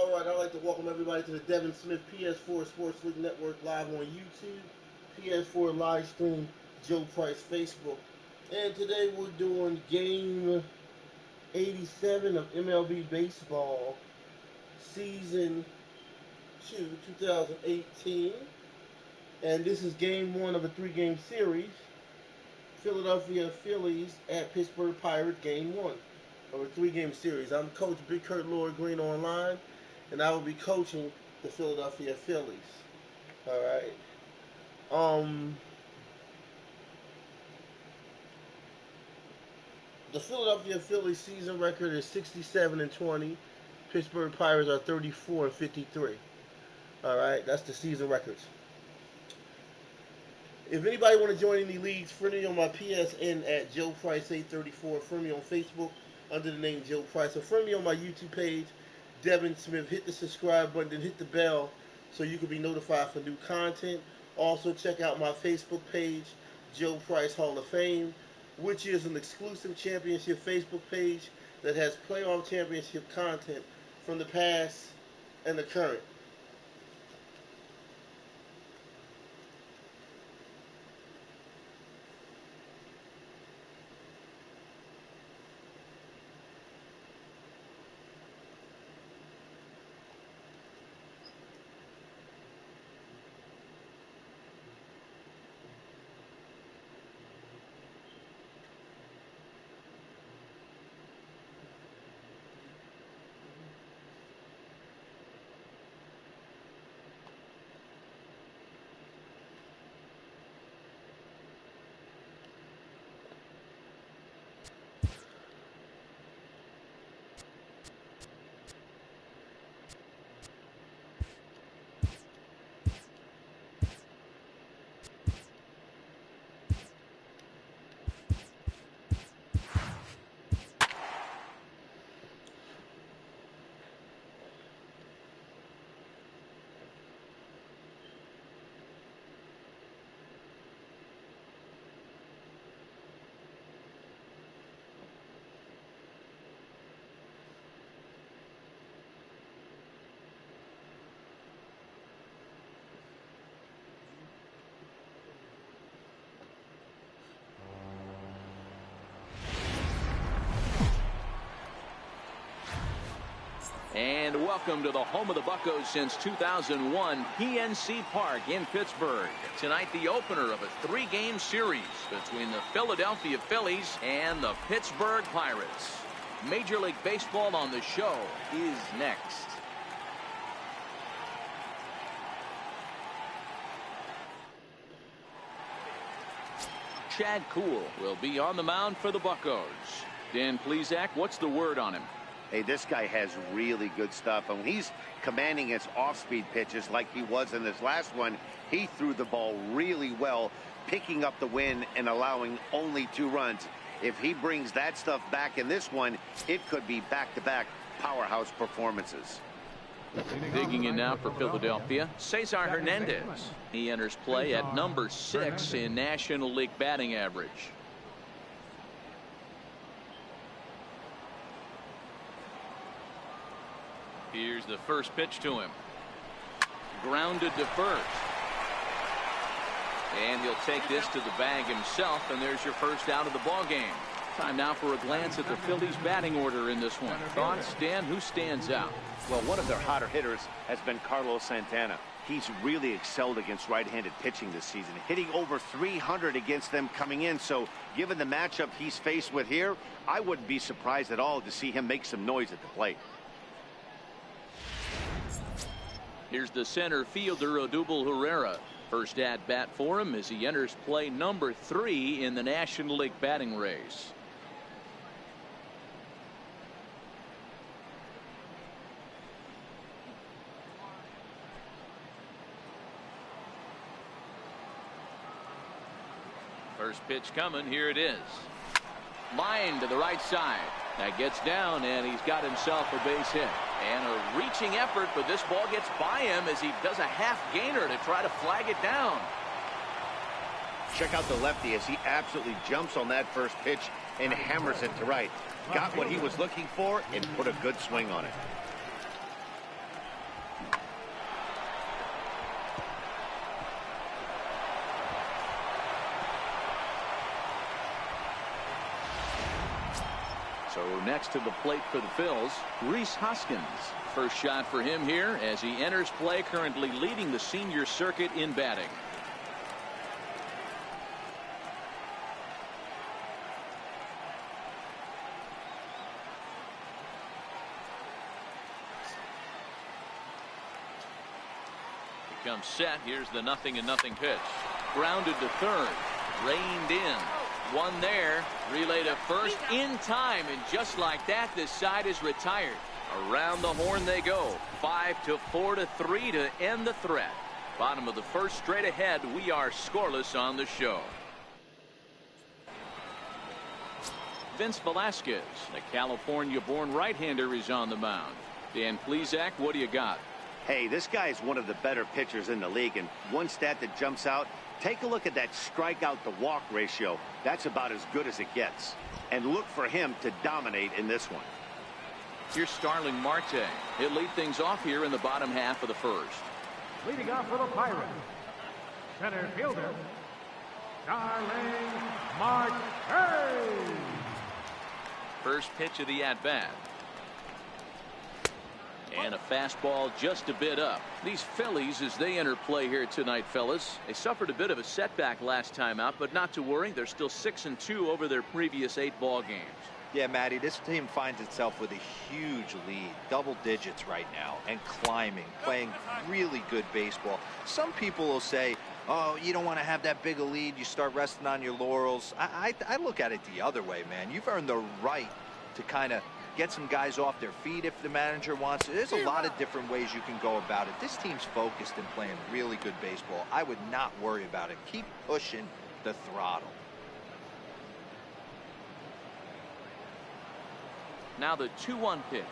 All right, I'd like to welcome everybody to the Devin Smith PS4 Sports League Network live on YouTube, PS4 live stream, Joe Price Facebook. And today we're doing game 87 of MLB Baseball, season 2, 2018. And this is game 1 of a 3-game series. Philadelphia Phillies at Pittsburgh Pirates, game 1 of a 3-game series. I'm Coach Big Kurt Lord Green online, and I will be coaching the Philadelphia Phillies. All right. The Philadelphia Phillies season record is 67-20. Pittsburgh Pirates are 34-53. All right, that's the season records. If anybody want to join any leagues, friend me on my PSN at Joe Price 834. Friend me on Facebook under the name Joe Price. Or friend me on my YouTube page, Devin Smith. Hit the subscribe button and hit the bell so you can be notified for new content. Also check out my Facebook page, Joe Price Hall of Fame, which is an exclusive championship Facebook page that has playoff championship content from the past and the current. And welcome to the home of the Buccos since 2001, PNC Park in Pittsburgh. Tonight, the opener of a 3-game series between the Philadelphia Phillies and the Pittsburgh Pirates. Major League Baseball on the show is next. Chad Kuhl will be on the mound for the Buccos. Dan Plesac, what's the word on him? Hey, this guy has really good stuff. And when he's commanding his off-speed pitches like he was in this last one, he threw the ball really well, picking up the win and allowing only 2 runs. If he brings that stuff back in this one, it could be back-to-back powerhouse performances. Digging in now for Philadelphia, Cesar Hernandez. He enters play at number 6 in National League batting average. Here's the first pitch to him. Grounded to first. And he'll take this to the bag himself, and there's your first out of the ball game. Time now for a glance at the Phillies batting order in this one. Thoughts, Dan? Who stands out? Well, one of their hotter hitters has been Carlos Santana. He's really excelled against right-handed pitching this season, hitting over 300 against them coming in. So given the matchup he's faced with here, I wouldn't be surprised at all to see him make some noise at the plate. Here's the center fielder, Odubel Herrera. First at bat for him as he enters play number 3 in the National League batting race. First pitch coming. Here it is. Line to the right side. That gets down, and he's got himself a base hit. And a reaching effort, but this ball gets by him as he does a half gainer to try to flag it down. Check out the lefty as he absolutely jumps on that first pitch and hammers it to right. Got what he was looking for and put a good swing on it. So next to the plate for the Phils, Rhys Hoskins. First shot for him here as he enters play, currently leading the senior circuit in batting. He comes set. Here's the 0-0 pitch. Grounded to third. Reined in. One there. Relay to first in time. And just like that, this side is retired. Around the horn they go. 5-4-3 to end the threat. Bottom of the first, straight ahead. We are scoreless on the show. Vince Velasquez, the California-born right-hander, is on the mound. Dan Plesac, what do you got? Hey, this guy is one of the better pitchers in the league, and one stat that jumps out, take a look at that strikeout to walk ratio. That's about as good as it gets. And look for him to dominate in this one. Here's Starling Marte. He'll lead things off here in the bottom half of the first. Leading off for the Pirates, center fielder, Starling Marte. First pitch of the at-bat. And a fastball just a bit up. These Phillies, as they enter play here tonight, fellas, they suffered a bit of a setback last time out, but not to worry. They're still 6-2 over their previous 8 ball games. Yeah, Matty, this team finds itself with a huge lead, double digits right now, and climbing, playing really good baseball. Some people will say, oh, you don't want to have that big a lead, you start resting on your laurels. I look at it the other way, man. You've earned the right to kind of get some guys off their feet if the manager wants to. There's a lot of different ways you can go about it. This team's focused and playing really good baseball. I would not worry about it. Keep pushing the throttle. Now the 2-1 pitch.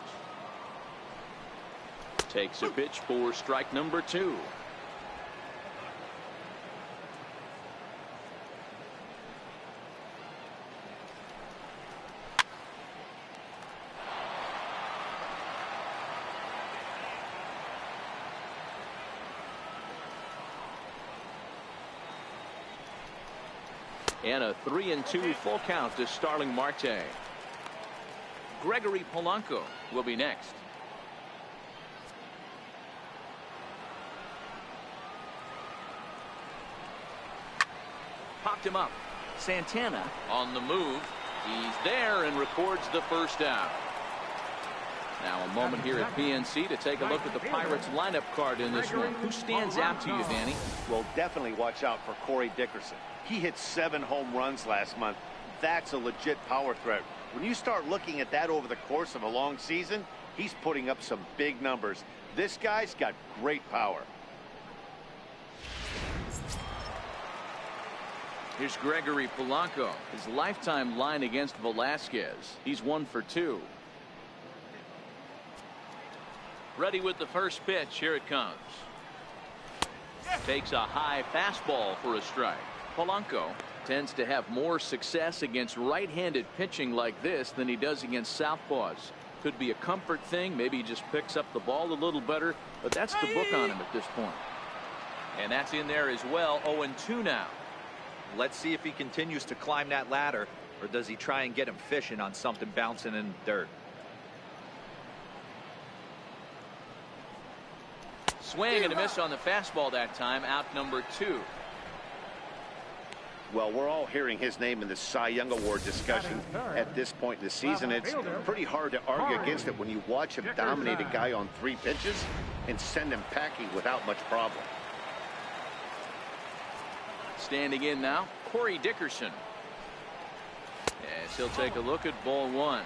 Takes a pitch for strike number 2. And a 3-2 full count to Starling Marte. Gregory Polanco will be next. Popped him up. Santana on the move. He's there and records the first out. Now a moment here at PNC to take a look at the Pirates lineup card in this one. Who stands out to you, Danny? Well, definitely watch out for Corey Dickerson. He hit 7 home runs last month. That's a legit power threat. When you start looking at that over the course of a long season, he's putting up some big numbers. This guy's got great power. Here's Gregory Polanco. His lifetime line against Velasquez. He's 1 for 2. Ready with the first pitch. Here it comes. Takes a high fastball for a strike. Polanco tends to have more success against right-handed pitching like this than he does against southpaws. Could be a comfort thing. Maybe he just picks up the ball a little better, but that's the book on him at this point. And that's in there as well. 0-2 now. Let's see if he continues to climb that ladder, or does he try and get him fishing on something bouncing in the dirt. Swing and a miss on the fastball that time. Out number 2. Well, we're all hearing his name in the Cy Young Award discussion at this point in the season. It's pretty hard to argue against it when you watch him dominate a guy on 3 pitches and send him packing without much problem. Standing in now, Corey Dickerson. As he'll take a look at ball 1.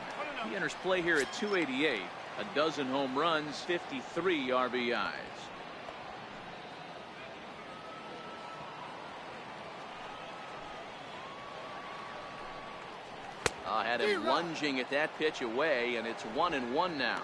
He enters play here at 288. A dozen home runs, 53 RBIs. Had him lunging at that pitch away, and it's 1-1 now.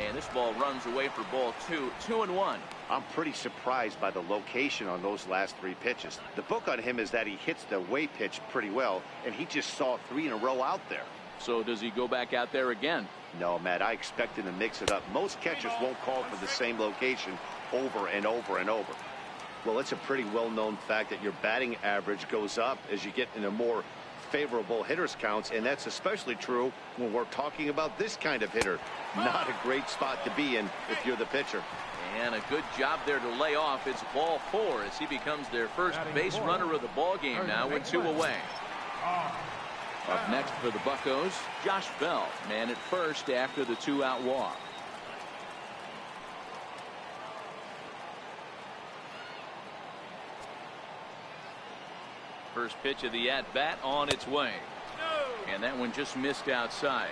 And this ball runs away for ball 2. 2-1. I'm pretty surprised by the location on those last 3 pitches. The book on him is that he hits the away pitch pretty well, and he just saw 3 in a row out there. So does he go back out there again? No, Matt, I expect him to mix it up. Most catchers won't call for the same location over and over and over. Well, it's a pretty well-known fact that your batting average goes up as you get into more favorable hitters counts, and that's especially true when we're talking about this kind of hitter. Not a great spot to be in if you're the pitcher. And a good job there to lay off. It's ball 4 as he becomes their first base runner of the ball game now with 2 away. Up next for the Buccos, Josh Bell, man at first after the 2-out walk. First pitch of the at-bat on its way. And that one just missed outside.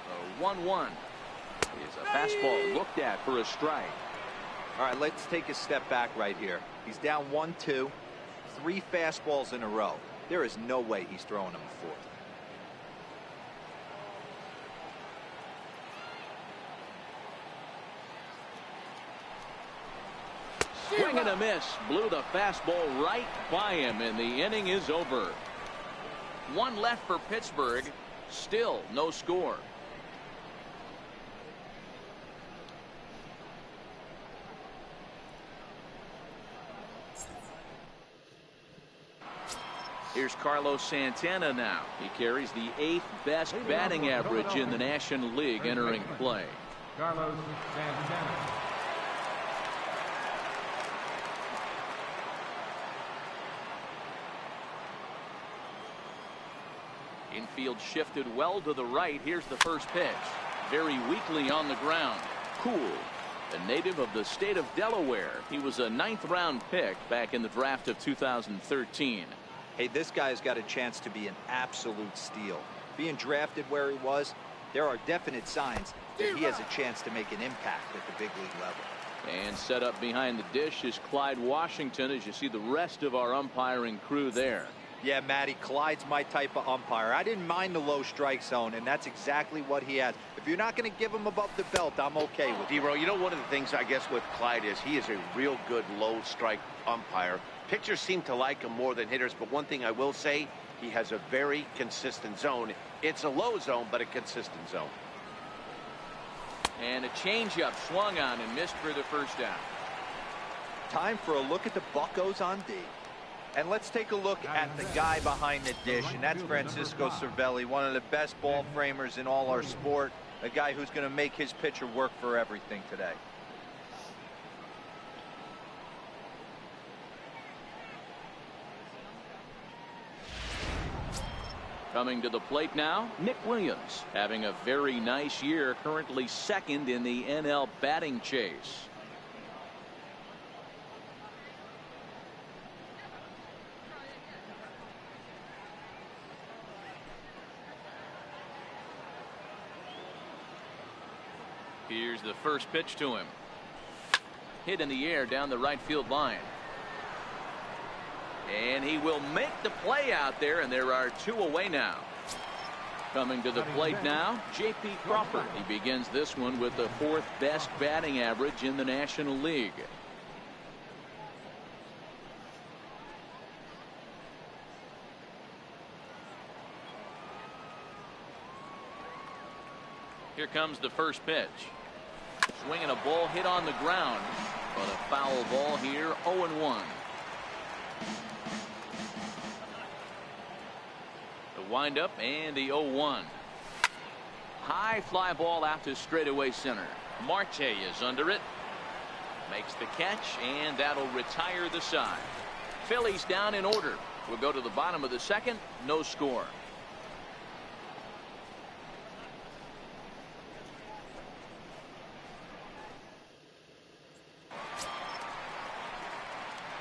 A 1-1 is a fastball looked at for a strike. All right, let's take a step back right here. He's down 1-2. 3 fastballs in a row. There is no way he's throwing him a 4th. Swing and a miss. Blew the fastball right by him, and the inning is over. 1 left for Pittsburgh. Still no score. Here's Carlos Santana now. He carries the 8th best batting average in the National League entering play. Carlos Santana. Infield shifted well to the right. Here's the first pitch. Very weakly on the ground. Cool. A native of the state of Delaware. He was a 9th-round pick back in the draft of 2013. Hey, this guy's got a chance to be an absolute steal. Being drafted where he was, there are definite signs that he has a chance to make an impact at the big league level. And set up behind the dish is Clyde Washington, as you see the rest of our umpiring crew there. Yeah, Matty, Clyde's my type of umpire. I didn't mind the low strike zone, and that's exactly what he has. If you're not going to give him above the belt, I'm okay with it. D-Row, you know, one of the things I guess with Clyde is he is a real good low strike umpire. Pitchers seem to like him more than hitters, but one thing I will say, he has a very consistent zone. It's a low zone, but a consistent zone. And a changeup swung on and missed for the first down. Time for a look at the Buccos on D. And let's take a look at the guy behind the dish, and that's Francisco Cervelli, one of the best ball framers in all our sport, a guy who's going to make his pitcher work for everything today. Coming to the plate now, Nick Williams, having a very nice year, currently 2nd in the NL batting chase. Here's the first pitch to him. Hit in the air down the right field line. And he will make the play out there, and there are 2 away now. Coming to the plate now, J.P. Crawford. He begins this one with the 4th best batting average in the National League. Here comes the first pitch. Swinging a ball hit on the ground, but a foul ball here, 0-1. The windup and the 0-1. High fly ball out to straightaway center. Marte is under it. Makes the catch, and that'll retire the side. Phillies down in order. We'll go to the bottom of the 2nd. No score.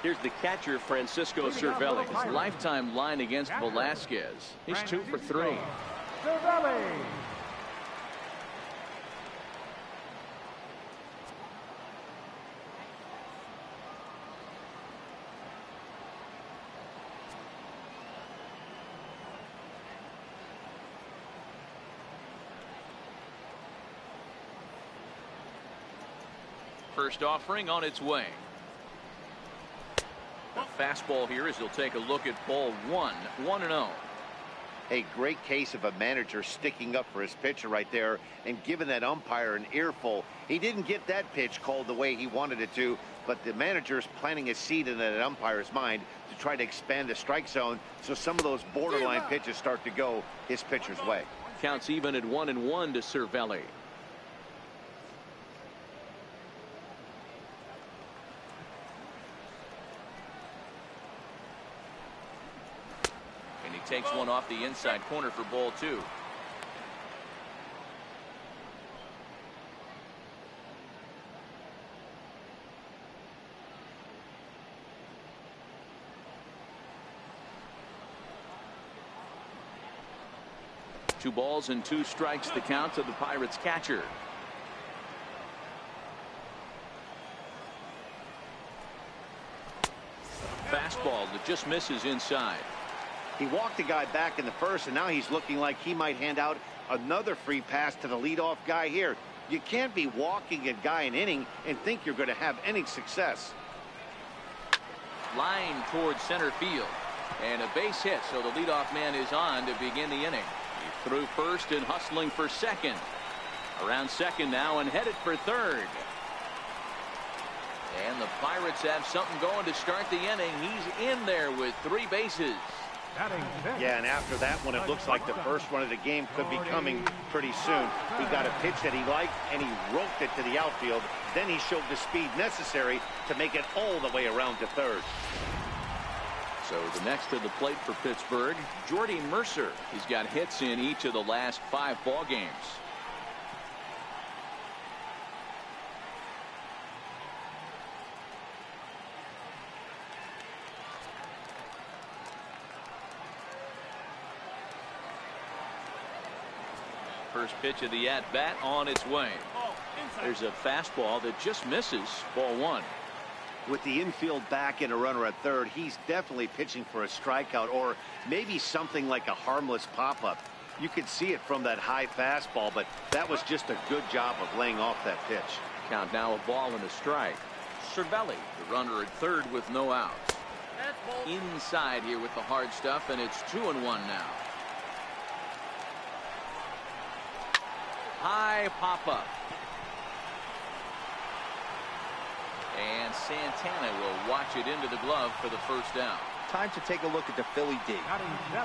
Here's the catcher, Francisco Cervelli. His lifetime line against Velasquez. He's 2 for 3. Cervelli. First offering on its way. The fastball here as he'll take a look at ball 1-0. A great case of a manager sticking up for his pitcher right there and giving that umpire an earful. He didn't get that pitch called the way he wanted it to, but the manager's planting a seed in that umpire's mind to try to expand the strike zone so some of those borderline pitches start to go his pitcher's way. Counts even at 1-1 to Cervelli. And he takes one off the inside corner for ball 2. Two balls and 2 strikes the count to the Pirates catcher. Fastball that just misses inside. He walked the guy back in the first, and now he's looking like he might hand out another free pass to the leadoff guy here. You can't be walking a guy an inning and think you're going to have any success. Line towards center field. And a base hit, so the leadoff man is on to begin the inning. He threw first and hustling for second. Around second now and headed for third. And the Pirates have something going to start the inning. He's in there with 3 bases. Yeah, and after that one, it looks like the first run of the game could be coming pretty soon. He got a pitch that he liked, and he roped it to the outfield. Then he showed the speed necessary to make it all the way around to third. So the next to the plate for Pittsburgh, Jordy Mercer. He's got hits in each of the last 5 ball games. First pitch of the at-bat on its way. There's a fastball that just misses ball 1. With the infield back and a runner at third, he's definitely pitching for a strikeout or maybe something like a harmless pop-up. You could see it from that high fastball, but that was just a good job of laying off that pitch. Count now a ball and a strike. Cervelli, the runner at third with no outs. Inside here with the hard stuff, and it's 2-1 now. High pop-up. And Santana will watch it into the glove for the first down. Time to take a look at the Philly D.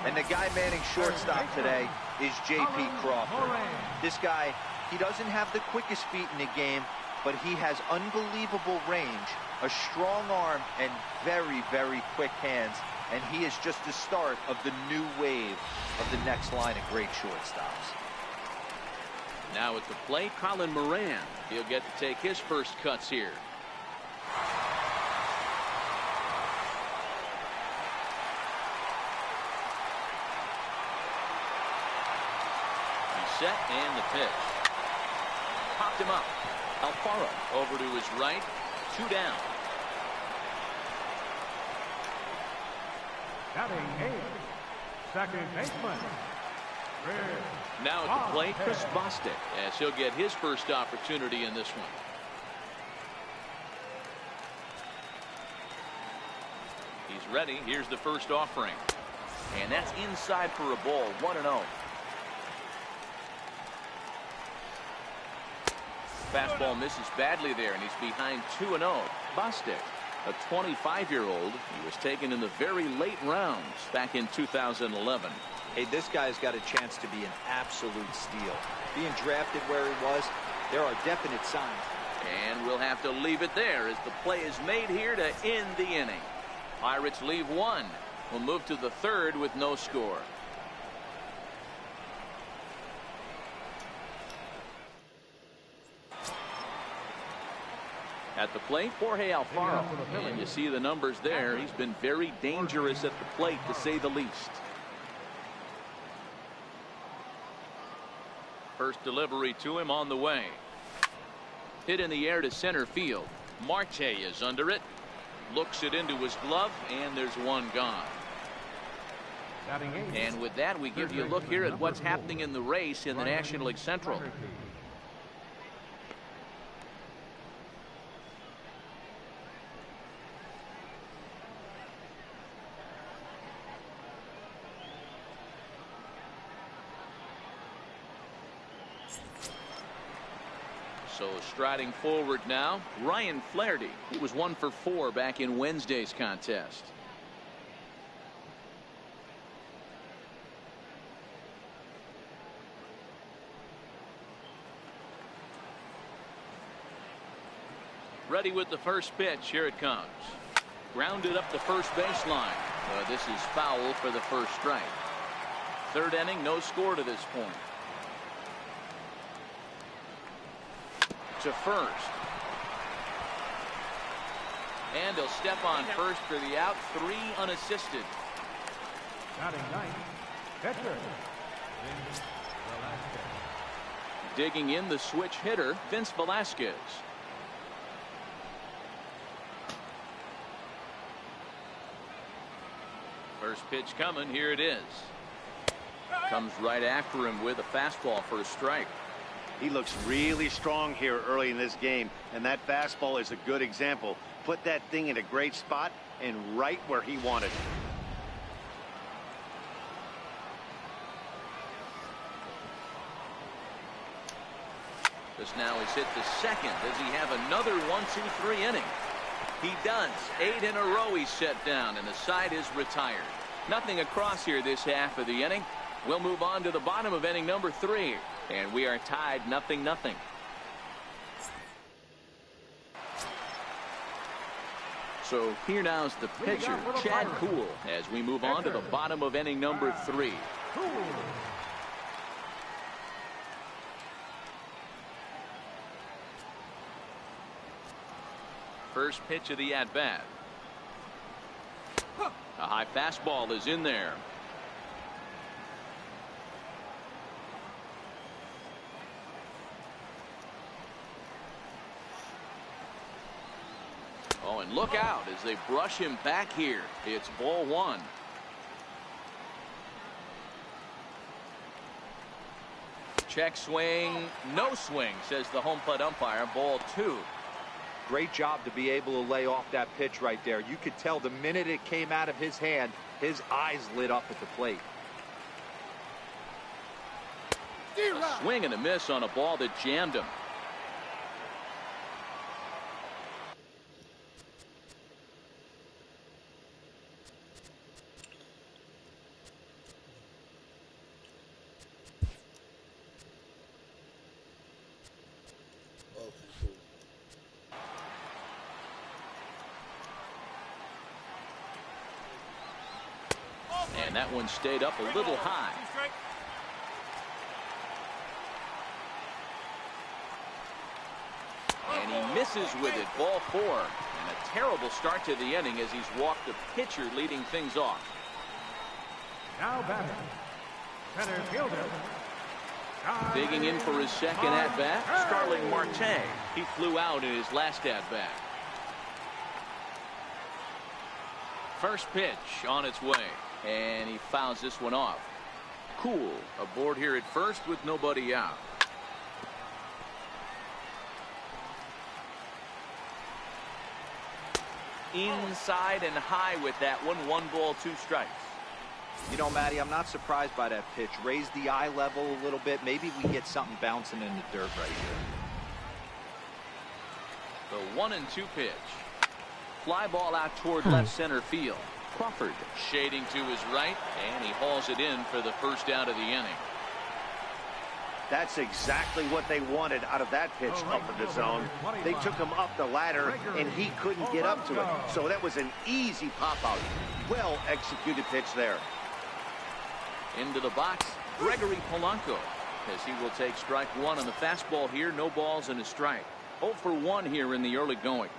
And the guy manning shortstop today is J.P. Crawford. This guy, he doesn't have the quickest feet in the game, but he has unbelievable range, a strong arm, and very, very quick hands. And he is just the start of the new wave of the next line of great shortstops. Now at the plate, Colin Moran. He'll get to take his first cuts here. He's set and the pitch. Popped him up. Alfaro over to his right. 2 down. Batting 8, second baseman. Now at the plate, Chris Bostic, as he'll get his first opportunity in this one. He's ready. Here's the first offering. And that's inside for a ball. 1-0. Fastball misses badly there, and he's behind 2-0. Bostic, a 25-year-old. He was taken in the very late rounds back in 2011. Hey, this guy's got a chance to be an absolute steal. Being drafted where he was, there are definite signs. And we'll have to leave it there as the play is made here to end the inning. Pirates leave 1. We'll move to the third with no score. At the plate, Jorge Alfaro. And you see the numbers there. He's been very dangerous at the plate, to say the least. First delivery to him on the way. Hit in the air to center field. Marte is under it. Looks it into his glove, and there's one gone. And with that, we give you a look here at what's happening in the race in the National League Central. So striding forward now, Ryan Flaherty. He was 1 for 4 back in Wednesday's contest. Ready with the first pitch. Here it comes. Grounded up the first baseline. This is foul for the first strike. Third inning, no score to this point. To first. And he'll step on first for the out. 3 unassisted. Batting ninth, pitcher. Digging in the switch hitter, Vince Velasquez. First pitch coming. Here it is. Comes right after him with a fastball for a strike. He looks really strong here early in this game, and that fastball is a good example. Put that thing in a great spot and right where he wanted it. This now is hit to second. Does he have another 1-2-3 inning? He does. 8 in a row he's set down, and the side is retired. Nothing across here this half of the inning. We'll move on to the bottom of inning number 3, and we are tied 0-0. So here now is the pitcher, Chad Kuhl, as we move on to the bottom of inning number 3. First pitch of the at-bat. A high fastball is in there. Oh, and look out as they brush him back here. It's ball 1. Check swing, no swing, says the home plate umpire. Ball 2. Great job to be able to lay off that pitch right there. You could tell the minute it came out of his hand, his eyes lit up at the plate. A swing and a miss on a ball that jammed him. And that one stayed up a little high. And he misses with it. Ball 4. And a terrible start to the inning as he's walked the pitcher leading things off. Now batting, center fielder. Digging in for his second at-bat, Starling Marte. He flew out in his last at-bat. First pitch on its way. And he fouls this one off. Kuhl aboard here at first with nobody out. Inside and high with that one. 1 ball, 2 strikes. You know, Matty, I'm not surprised by that pitch. Raise the eye level a little bit. Maybe we get something bouncing in the dirt right here. The 1-2 pitch. Fly ball out toward left center field. Crawford shading to his right, and he hauls it in for the first out of the inning. That's exactly what they wanted out of that pitch up in the zone. They took him up the ladder, and he couldn't get up to it. So that was an easy pop-out. Well executed pitch there. Into the box, Gregory Polanco, as he will take strike 1 on the fastball here. No balls and a strike. 0 for 1 here in the early going.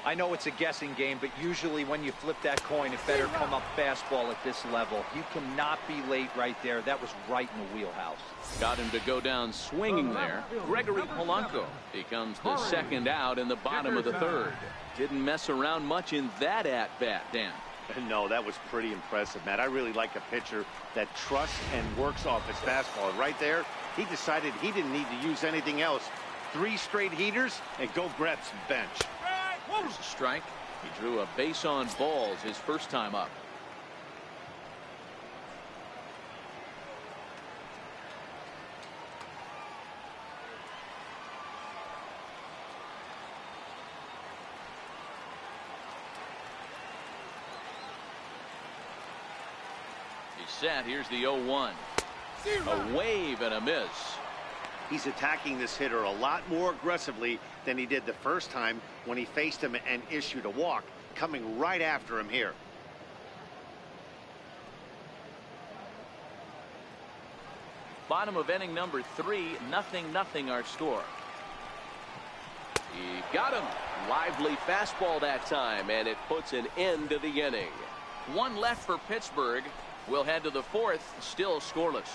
I know it's a guessing game, but usually when you flip that coin, it better come up fastball at this level. You cannot be late right there. That was right in the wheelhouse. Got him to go down swinging there. Gregory Polanco becomes the second out in the bottom of the 3rd. Didn't mess around much in that at-bat, Dan. No, that was pretty impressive, Matt. I really like a pitcher that trusts and works off his fastball. And right there, he decided he didn't need to use anything else. 3 straight heaters and go grab some bench. There's a strike. He drew a base on balls his first time up. He's set. Here's the 0-1. A wave and a miss. He's attacking this hitter a lot more aggressively than he did the first time when he faced him and issued a walk, coming right after him here. Bottom of inning number 3, 0-0 our score. He got him. Lively fastball that time, and it puts an end to the inning. One left for Pittsburgh. We'll head to the 4th, still scoreless.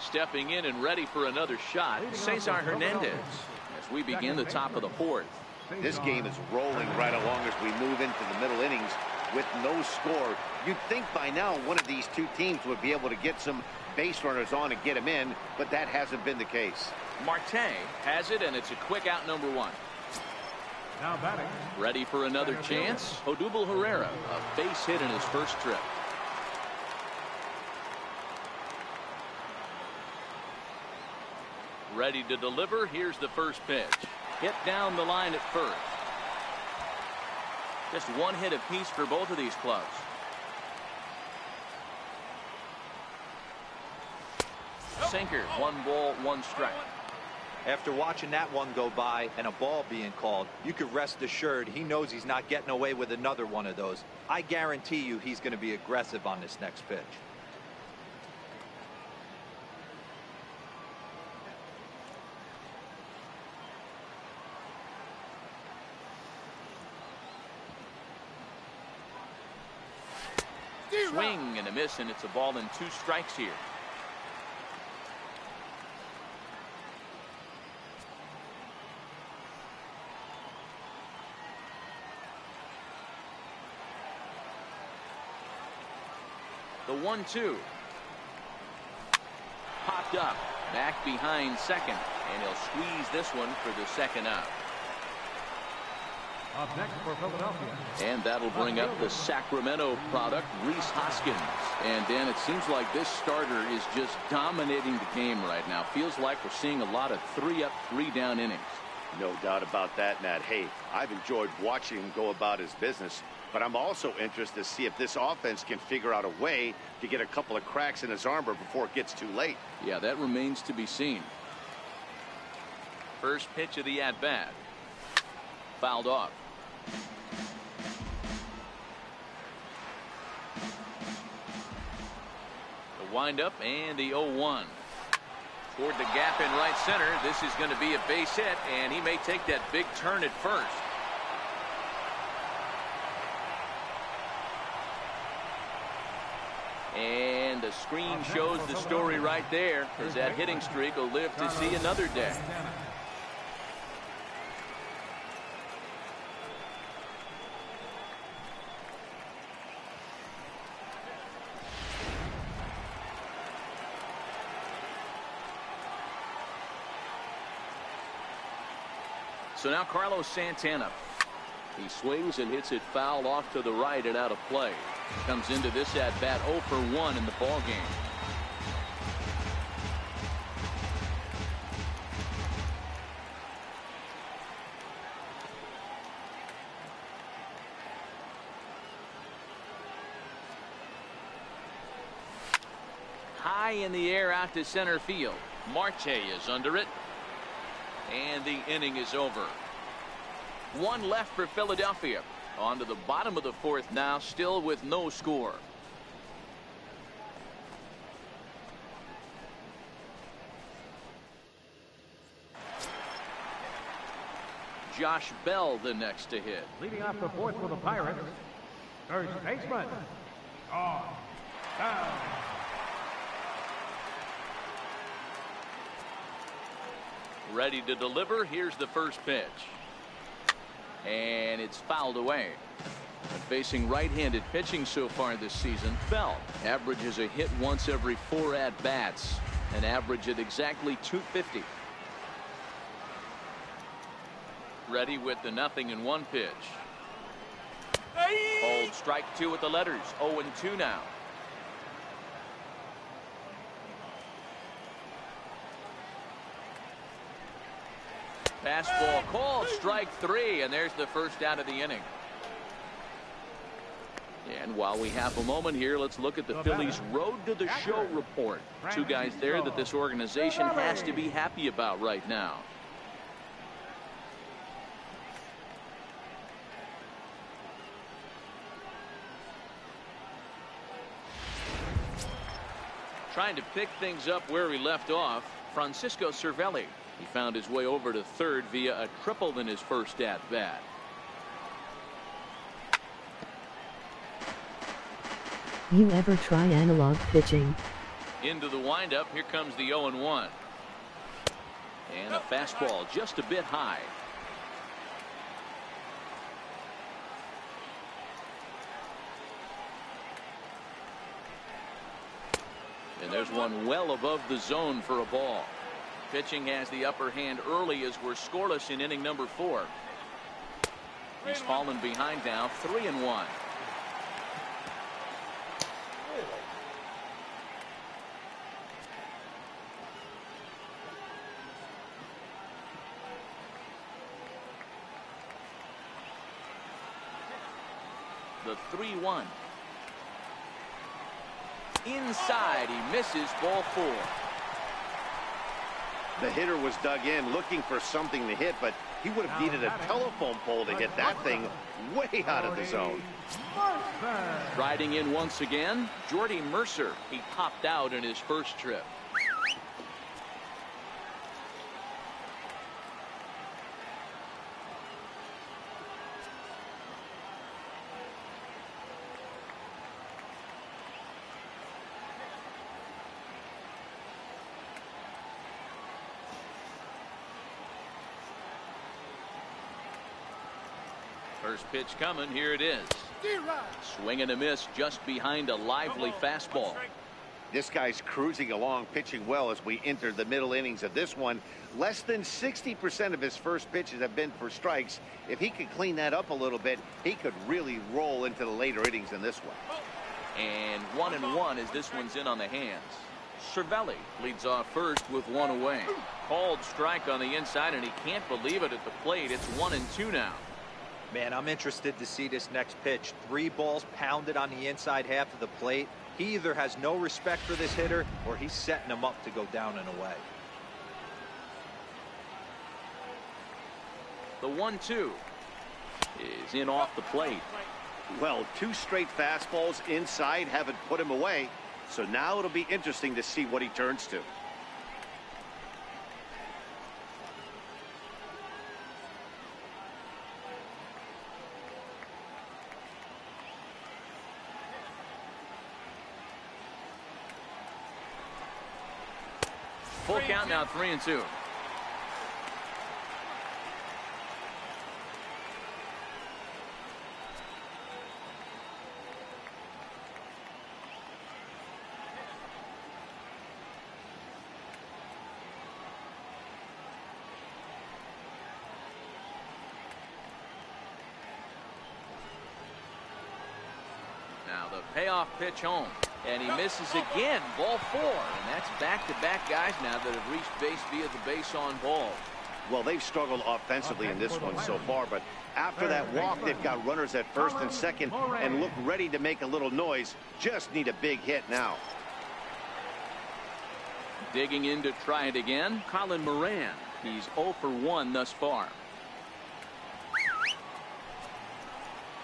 Stepping in and ready for another shot, Cesar Hernandez, as we begin the top of the 4th. This game is rolling right along as we move into the middle innings with no score. You'd think by now one of these two teams would be able to get some base runners on and get them in, but that hasn't been the case. Marte has it, and it's a quick out number 1. Now batting. Ready for another chance? Odubel Herrera, a base hit in his first trip. Ready to deliver. Here's the first pitch. Hit down the line at first. Just one hit apiece for both of these clubs. Sinker. 1 ball, 1 strike. After watching that one go by and a ball being called, you could rest assured he knows he's not getting away with another one of those. I guarantee you he's going to be aggressive on this next pitch. Swing and a miss, and it's a ball and 2 strikes here. The 1-2. Popped up. Back behind second. And he'll squeeze this one for the second out. Up next for Philadelphia. And that'll bring up the Sacramento product, Rhys Hoskins. And Dan, it seems like this starter is just dominating the game right now. Feels like we're seeing a lot of 3-up, 3-down innings. No doubt about that, Nat. Hey, I've enjoyed watching him go about his business, but I'm also interested to see if this offense can figure out a way to get a couple of cracks in his armor before it gets too late. Yeah, that remains to be seen. First pitch of the at-bat. Fouled off. The windup and the 0-1. Toward the gap in right center. This is going to be a base hit, and he may take that big turn at first. And the screen shows the story right there, as that hitting streak will live to see another day. So now Carlos Santana. He swings and hits it foul off to the right and out of play. Comes into this at bat 0 for 1 in the ball game. High in the air out to center field. Marte is under it. And the inning is over. 1 left for Philadelphia. On to the bottom of the 4th now, still with no score. Josh Bell the next to hit. Leading off the 4th for the Pirates. First baseman. On. Down. Ready to deliver. Here's the first pitch. And it's fouled away. But facing right-handed pitching so far this season, Bell averages a hit once every 4 at-bats. An average at exactly 250. Ready with the 0-1 pitch. Hold strike 2 with the letters. 0-2 now. Fastball called, strike 3, and there's the first out of the inning. And while we have a moment here, let's look at the Phillies' road to the show report. 2 guys there that this organization has to be happy about right now. Trying to pick things up where we left off, Francisco Cervelli. He found his way over to third via a triple in his first at-bat. You ever try analog pitching? Into the windup, here comes the 0-1. And a fastball just a bit high. And there's one well above the zone for a ball. Pitching has the upper hand early as we're scoreless in inning number 4. He's fallen behind now, 3-1. The 3-1. Inside, he misses, ball 4. The hitter was dug in looking for something to hit, but he would have needed a telephone pole to hit that thing way out of the zone. Riding in once again, Jordy Mercer. He popped out in his first trip. First pitch coming. Here it is. Swing and a miss just behind a lively fastball. This guy's cruising along, pitching well as we enter the middle innings of this one. Less than 60% of his first pitches have been for strikes. If he could clean that up a little bit, he could really roll into the later innings in this one. And 1-1 as this one's in on the hands. Cervelli leads off first with 1 away. Called strike on the inside, and he can't believe it at the plate. It's 1-2 now. Man, I'm interested to see this next pitch. 3 balls pounded on the inside half of the plate. He either has no respect for this hitter or he's setting him up to go down and away. The 1-2 is in off the plate. Well, 2 straight fastballs inside haven't put him away. So now it'll be interesting to see what he turns to. Full count now, 3-2. Now the payoff pitch home. And he misses again, ball 4. And that's back-to-back guys now that have reached base via the base on ball. Well, they've struggled offensively in this one so far, but after that walk, they've got runners at first and second and look ready to make a little noise. Just need a big hit now. Digging in to try it again, Colin Moran. He's 0 for 1 thus far.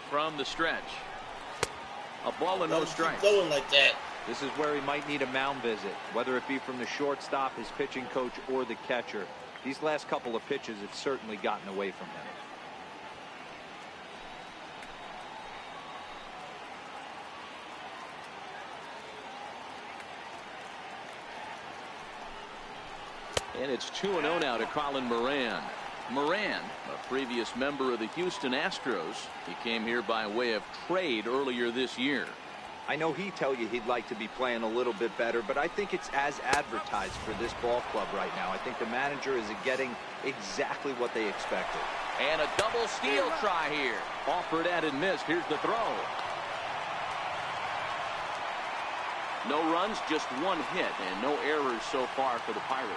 From the stretch. A ball and no strikes. Going like that. This is where he might need a mound visit, whether it be from the shortstop, his pitching coach, or the catcher. These last couple of pitches have certainly gotten away from him. And it's 2-0 now to Colin Moran. Moran, a previous member of the Houston Astros. He came here by way of trade earlier this year. I know he'd tell you he'd like to be playing a little bit better, but I think it's as advertised for this ball club right now. I think the manager is getting exactly what they expected. And a double steal try here. Offered and missed. Here's the throw. No runs, just one hit, and no errors so far for the Pirates.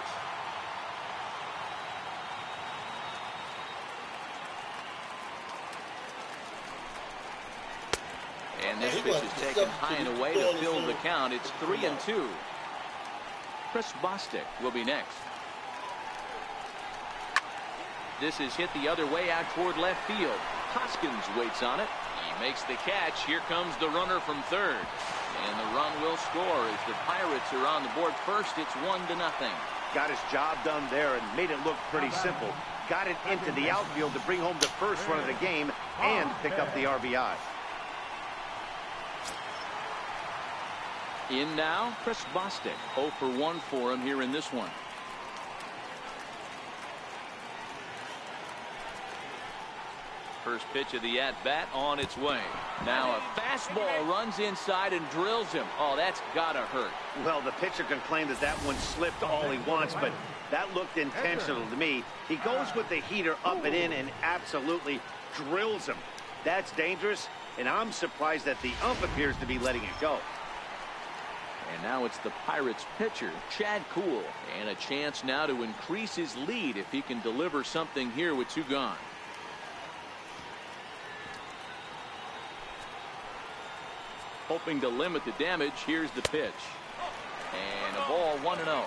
And this pitch is taken high and away to fill the count. It's 3-2. Chris Bostic will be next. This is hit the other way out toward left field. Hoskins waits on it. He makes the catch. Here comes the runner from third. And the run will score as the Pirates are on the board first. It's 1-0. Got his job done there and made it look pretty simple. Got it into the outfield to bring home the first run of the game and pick up the RBI. In now, Chris Bostic. 0 for 1 for him here in this one. First pitch of the at-bat on its way. Now a fastball runs inside and drills him. Oh, that's gotta hurt. Well, the pitcher can claim that that one slipped all he wants, but that looked intentional to me. He goes with the heater up and in and absolutely drills him. That's dangerous, and I'm surprised that the ump appears to be letting it go. And now it's the Pirates pitcher, Chad Kuhl, and a chance now to increase his lead if he can deliver something here with 2 gone. Hoping to limit the damage. Here's the pitch. And a ball 1-0.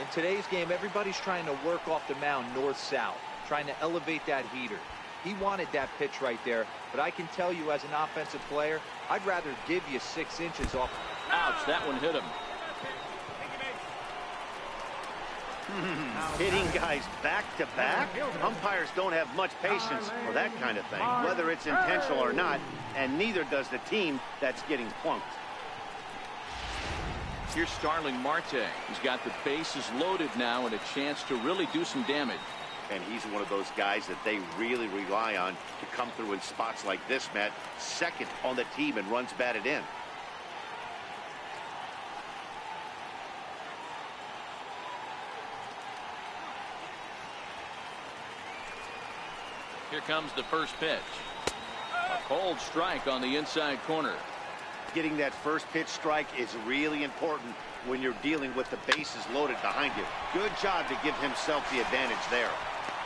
In today's game, everybody's trying to work off the mound north-south, trying to elevate that heater. He wanted that pitch right there, but I can tell you as an offensive player, I'd rather give you 6 inches off. Ouch, that one hit him. Hitting guys back-to-back? Umpires don't have much patience for that kind of thing, whether it's intentional or not, and neither does the team that's getting plunked. Here's Starling Marte. He's got the bases loaded now and a chance to really do some damage. And he's one of those guys that they really rely on to come through in spots like this, Matt. Second on the team and runs batted in. Here comes the first pitch. A cold strike on the inside corner. Getting that first pitch strike is really important when you're dealing with the bases loaded behind you. Good job to give himself the advantage there.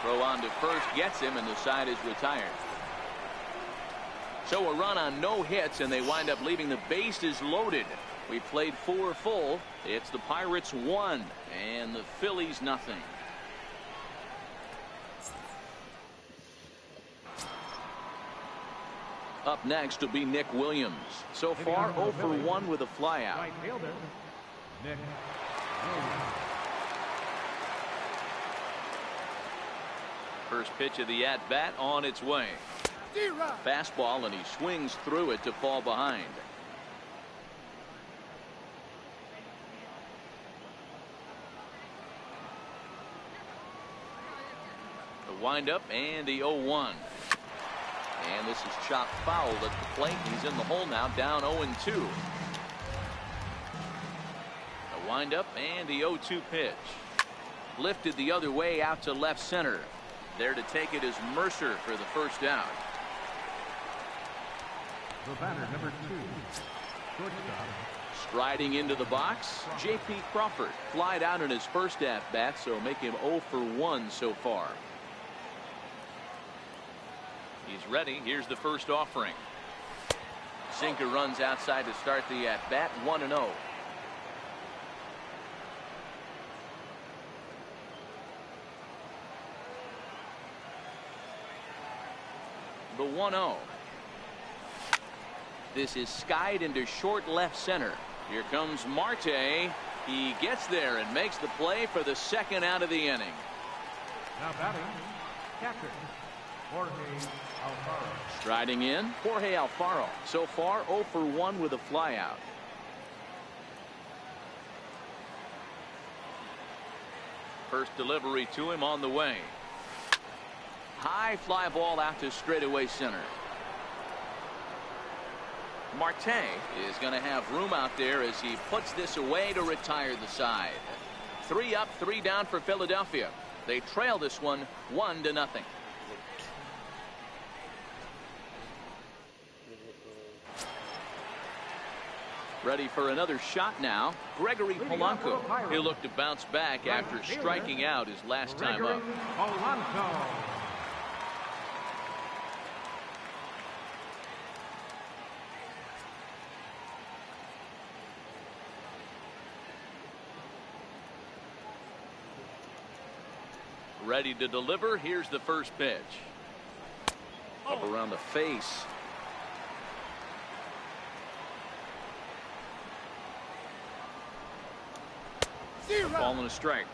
Throw on to first gets him, and the side is retired. So a run on no hits, and they wind up leaving the bases loaded. We played 4 full. It's the Pirates 1 and the Phillies nothing. Up next will be Nick Williams. So far 0 for 1 with a flyout. Right fielder, Nick Williams. First pitch of the at-bat on its way. Fastball, and he swings through it to fall behind. The windup and the 0-1. And this is chopped foul at the plate. He's in the hole now, down 0-2. A windup and the 0-2 pitch. Lifted the other way out to left center. There to take it is Mercer for the first out. The batter, number 2, shortstop. Striding into the box, J.P. Crawford. Flied out in his first at-bat, so make him 0 for 1 so far. He's ready. Here's the first offering. Sinker runs outside to start the at-bat, 1-0. The 1-0. This is skied into short left center. Here comes Marte. He gets there and makes the play for the second out of the inning. Now batting, catcher, Jorge Alfaro. Striding in, Jorge Alfaro. So far 0 for 1 with a flyout. First delivery to him on the way. High fly ball out to straightaway center. Marte is going to have room out there as he puts this away to retire the side. 3 up, 3 down for Philadelphia. They trail this one 1-0. Ready for another shot now. Gregory Polanco. He'll look to bounce back after striking out his last time up. Ready to deliver. Here's the first pitch. Up around the face. Ball and a strike.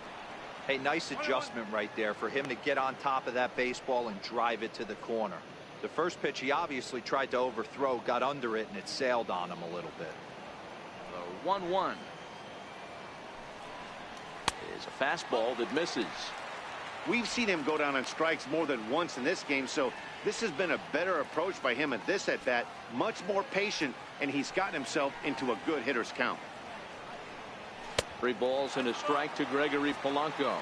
Hey, nice adjustment right there for him to get on top of that baseball and drive it to the corner. The first pitch he obviously tried to overthrow, got under it, and it sailed on him a little bit. The 1-1 is a fastball that misses. We've seen him go down on strikes more than once in this game, so this has been a better approach by him at this at-bat. Much more patient, and he's gotten himself into a good hitter's count. 3 balls and a strike to Gregory Polanco.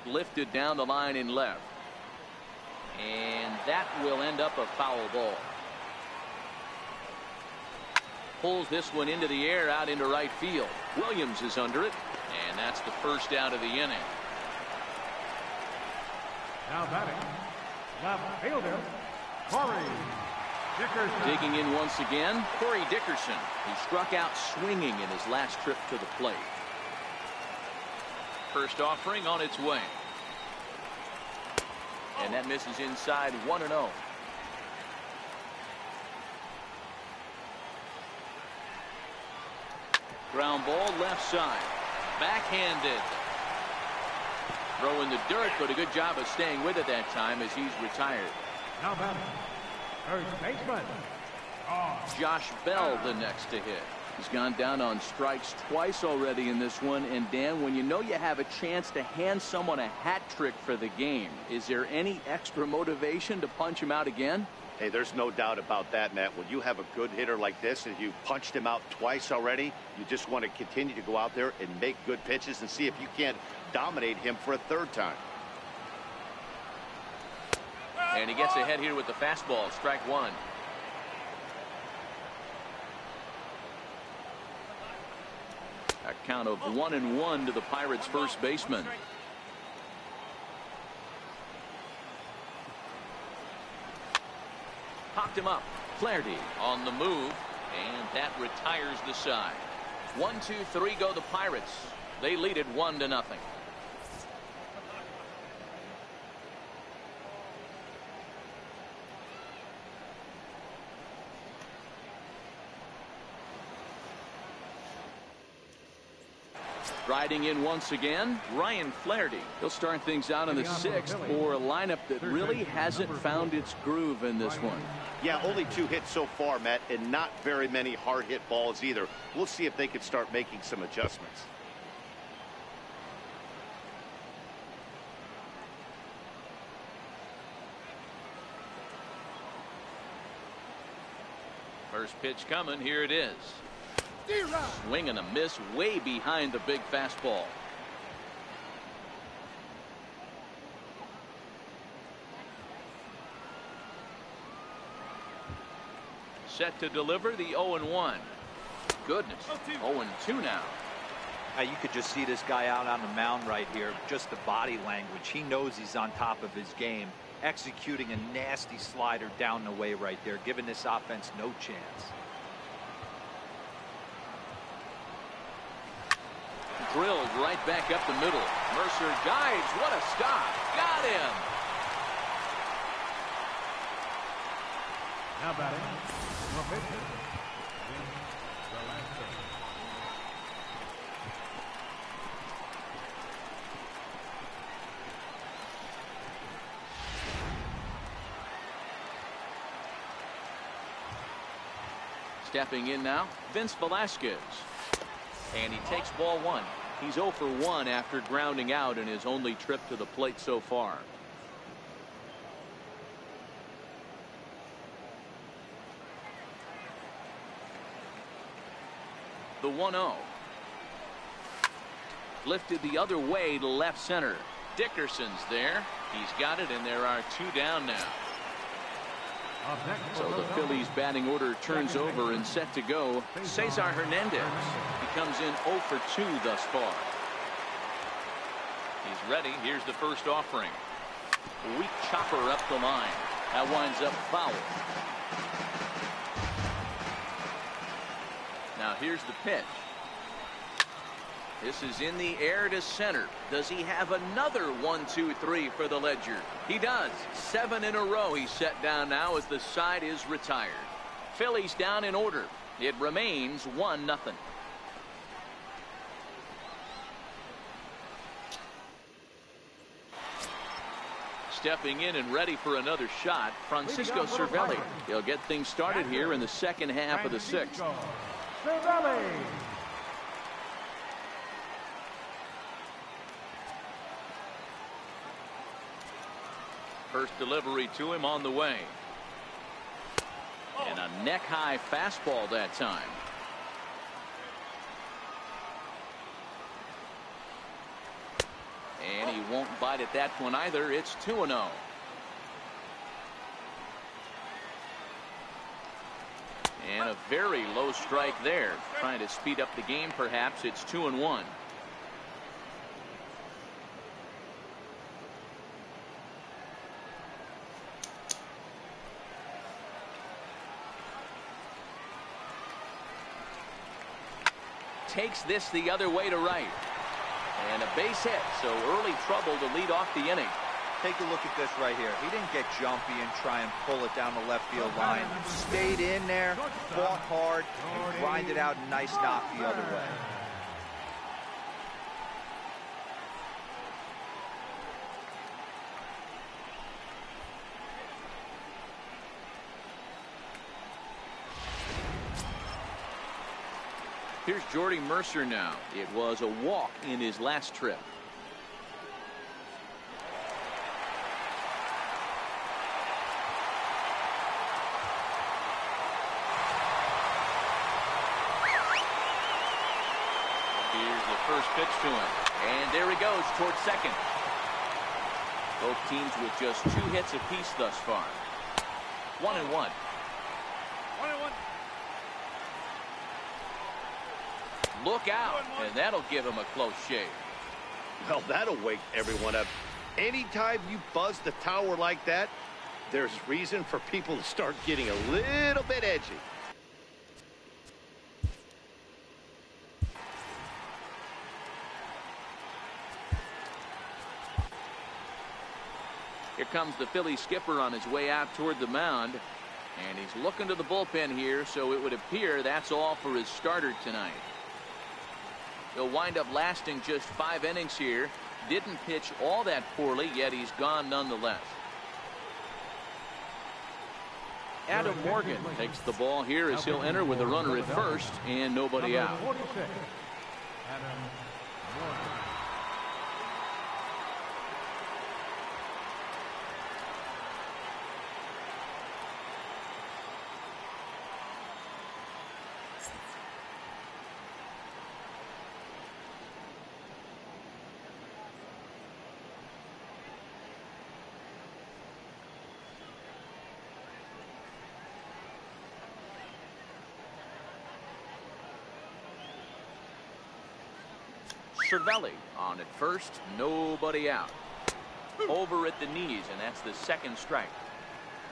Lifted down the line in left, and that will end up a foul ball. Pulls this one into the air out into right field. Williams is under it, and that's the first out of the inning. Now batting, left fielder, Corey Dickerson. Digging in once again, Corey Dickerson, who struck out swinging in his last trip to the plate. First offering on its way. And that misses inside 1-0. Ground ball left side. Backhanded. Throwing the dirt, but a good job of staying with it that time as he's retired. Now batting, first baseman, Josh Bell the next to hit. He's gone down on strikes twice already in this one. And Dan, when you know you have a chance to hand someone a hat trick for the game, is there any extra motivation to punch him out again? Hey, there's no doubt about that, Matt. When you have a good hitter like this and you punched him out twice already, you just want to continue to go out there and make good pitches and see if you can't dominate him for a third time. And he gets ahead here with the fastball. Strike 1. A count of 1-1 to the Pirates' first baseman. Popped him up. Flaherty on the move, and that retires the side. 1-2-3 go the Pirates. They lead it 1-0. Riding in once again, Ryan Flaherty. He'll start things out in the 6th for a lineup that really hasn't found its groove in this one. Yeah, only 2 hits so far, Matt, and not very many hard hit balls either. We'll see if they can start making some adjustments. First pitch coming. Here it is. Swing and a miss way behind the big fastball. Set to deliver the 0-1. Goodness. 0-2 now. You could just see this guy out on the mound right here. Just the body language. He knows he's on top of his game. Executing a nasty slider down the way right there, giving this offense no chance. Drilled right back up the middle. Mercer dives. What a stop. Got him. Now batting, your pitcher, Velasquez. Stepping in now, Vince Velasquez. And he takes ball one. He's 0 for 1 after grounding out in his only trip to the plate so far. The 1-0. Lifted the other way to left center. Dickerson's there. He's got it, and there are 2 down now. So the Phillies batting order turns over and set to go. Cesar Hernandez. He comes in 0 for 2 thus far. He's ready. Here's the first offering. Weak chopper up the line. That winds up foul. Now here's the pitch. This is in the air to center. Does he have another 1-2-3 for the Ledger? He does. 7 in a row he's set down now as the side is retired. Phillies down in order. It remains 1-0. Stepping in and ready for another shot, Francisco Cervelli. He'll get things started here in the second half of the 6th. Cervelli. First delivery to him on the way. And a neck-high fastball that time. And he won't bite at that one either. It's 2-0. And a very low strike there. Trying to speed up the game perhaps. It's 2-1. Takes this the other way to right. And a base hit, so early trouble to lead off the inning. Take a look at this right here. He didn't get jumpy and try and pull it down the left field line. Stayed in there, fought hard, and grinded out a nice knock the other way. Here's Jordy Mercer now. It was a walk in his last trip. Here's the first pitch to him. And there he goes towards second. Both teams with just 2 hits apiece thus far. 1-1. Look out, and that'll give him a close shave. Well, that'll wake everyone up. Anytime you buzz the tower like that, there's reason for people to start getting a little bit edgy. Here comes the Philly skipper on his way out toward the mound. And he's looking to the bullpen here, so it would appear that's all for his starter tonight. He'll wind up lasting just 5 innings here. Didn't pitch all that poorly, yet he's gone nonetheless. Adam Morgan takes the ball here as he'll enter with a runner at first and nobody out. Adam Morgan. Cervelli on at first, nobody out. Over at the knees, and that's the second strike.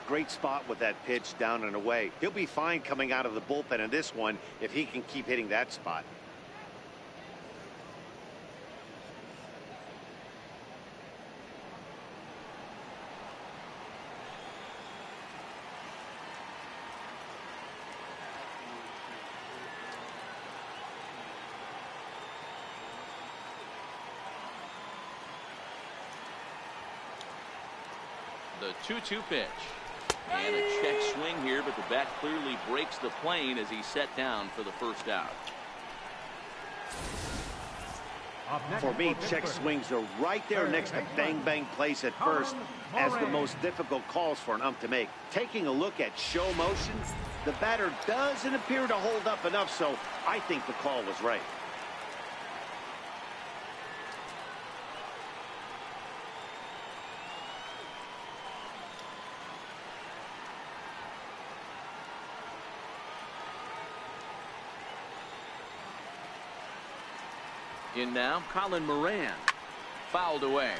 Great spot with that pitch down and away. He'll be fine coming out of the bullpen in this one if he can keep hitting that spot. The 2-2 pitch. And a check swing here, but the bat clearly breaks the plane as he's set down for the first out. For me, check swings are right there next to bang bang plays at first as the most difficult calls for an ump to make. Taking a look at show motion, the batter doesn't appear to hold up enough, so I think the call was right. In now, Colin Moran. Fouled away.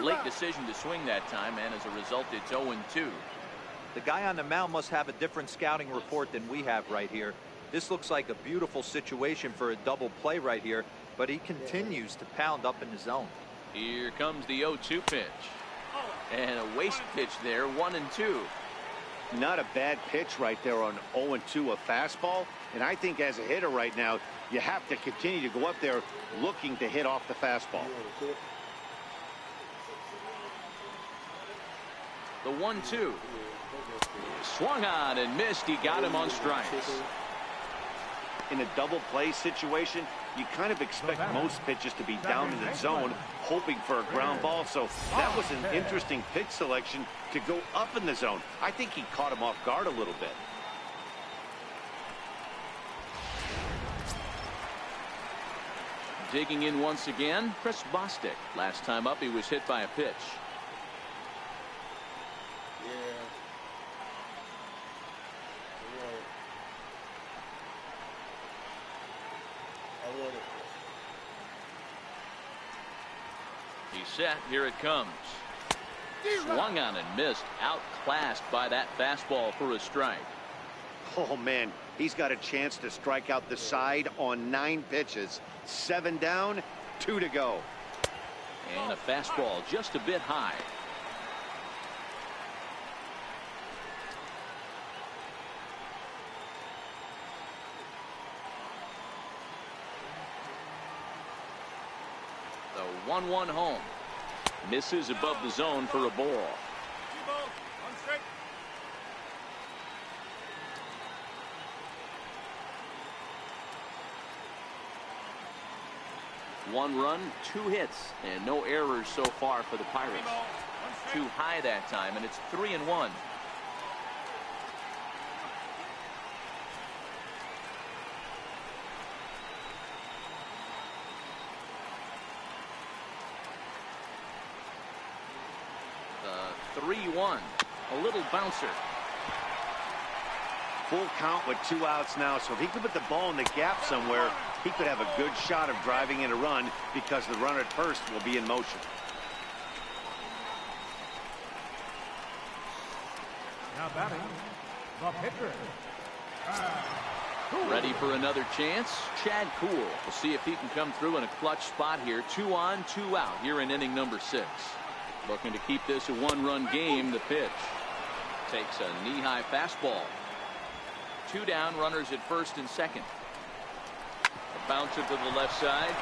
Late decision to swing that time, and as a result, it's 0-2. The guy on the mound must have a different scouting report than we have right here. This looks like a beautiful situation for a double play right here, but he continues to pound up in the zone. Here comes the 0-2 pitch. And a waste pitch there, 1-2. Not a bad pitch right there on 0-2, a fastball. And I think as a hitter right now, you have to continue to go up there looking to hit off the fastball. The 1-2. Swung on and missed. He got him on strikes. In a double play situation, you kind of expect most pitches to be down in the zone, hoping for a ground ball. So that was an interesting pitch selection to go up in the zone. I think he caught him off guard a little bit. Digging in once again, Chris Bostic. Last time up, he was hit by a pitch. He's set. Here it comes. Swung on and missed. Outclassed by that fastball for a strike. Oh, man, he's got a chance to strike out the side on 9 pitches. 7 down, 2 to go. And a fastball just a bit high. The 1-1 home. Misses above the zone for a ball. 1 run, 2 hits, and no errors so far for the Pirates. Too high that time, and it's 3-1. The 3-1, a little bouncer. Full count with 2 outs now, so if he could put the ball in the gap somewhere, he could have a good shot of driving in a run because the runner at first will be in motion. Now batting, the pitcher. Ready for another chance. Chad Kuhl. We'll see if he can come through in a clutch spot here. 2 on, 2 out here in inning number 6. Looking to keep this a 1-run game. The pitch takes a knee-high fastball. 2 down, runners at first and second. A bouncer to the left side.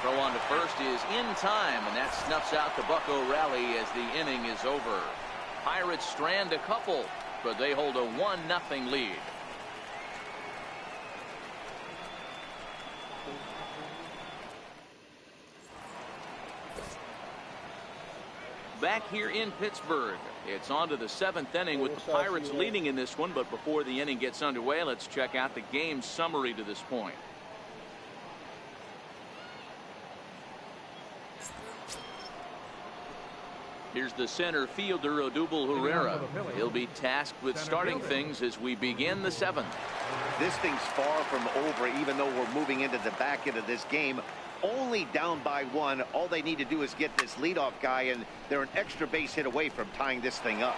Throw on to first is in time, and that snuffs out the Bucco rally as the inning is over. Pirates strand a couple, but they hold a 1-0 lead. Back here in Pittsburgh, it's on to the 7th inning with the Pirates leading in this one. But before the inning gets underway, let's check out the game summary to this point. Here's the center fielder, Odubel Herrera. He'll be tasked with starting things as we begin the 7th. This thing's far from over, even though we're moving into the back end of this game. Only down by 1. All they need to do is get this leadoff guy, and they're an extra base hit away from tying this thing up.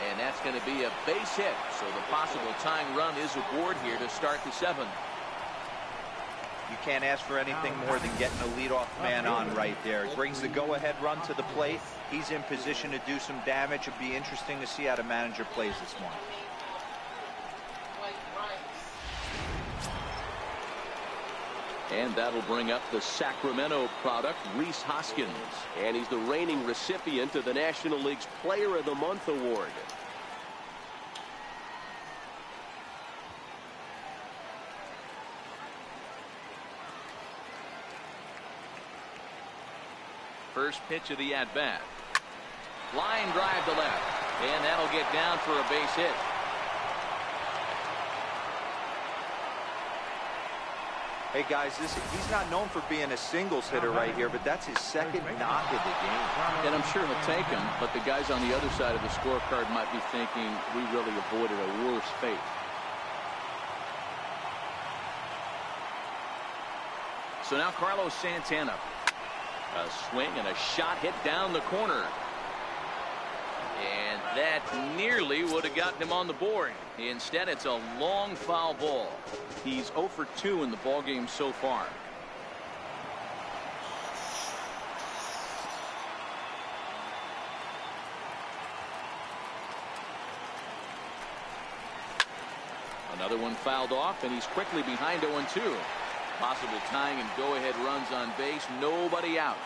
And that's going to be a base hit. So the possible tying run is aboard here to start the 7th. You can't ask for anything more than getting a leadoff man on right there. He brings the go-ahead run to the plate. He's in position to do some damage. It'll be interesting to see how the manager plays this one. And that'll bring up the Sacramento product, Rhys Hoskins. And he's the reigning recipient of the National League's Player of the Month award. First pitch of the at-bat. Line drive to left. And that'll get down for a base hit. Hey guys, he's not known for being a singles hitter right here, but that's his second knock of the game. And I'm sure he'll take him, but the guys on the other side of the scorecard might be thinking we really avoided a worse fate. So now Carlos Santana. A swing and a shot hit down the corner. And that nearly would have gotten him on the board. Instead, it's a long foul ball. He's 0 for 2 in the ballgame so far. Another one fouled off, and he's quickly behind 0-2. Possible tying and go-ahead runs on base. Nobody out.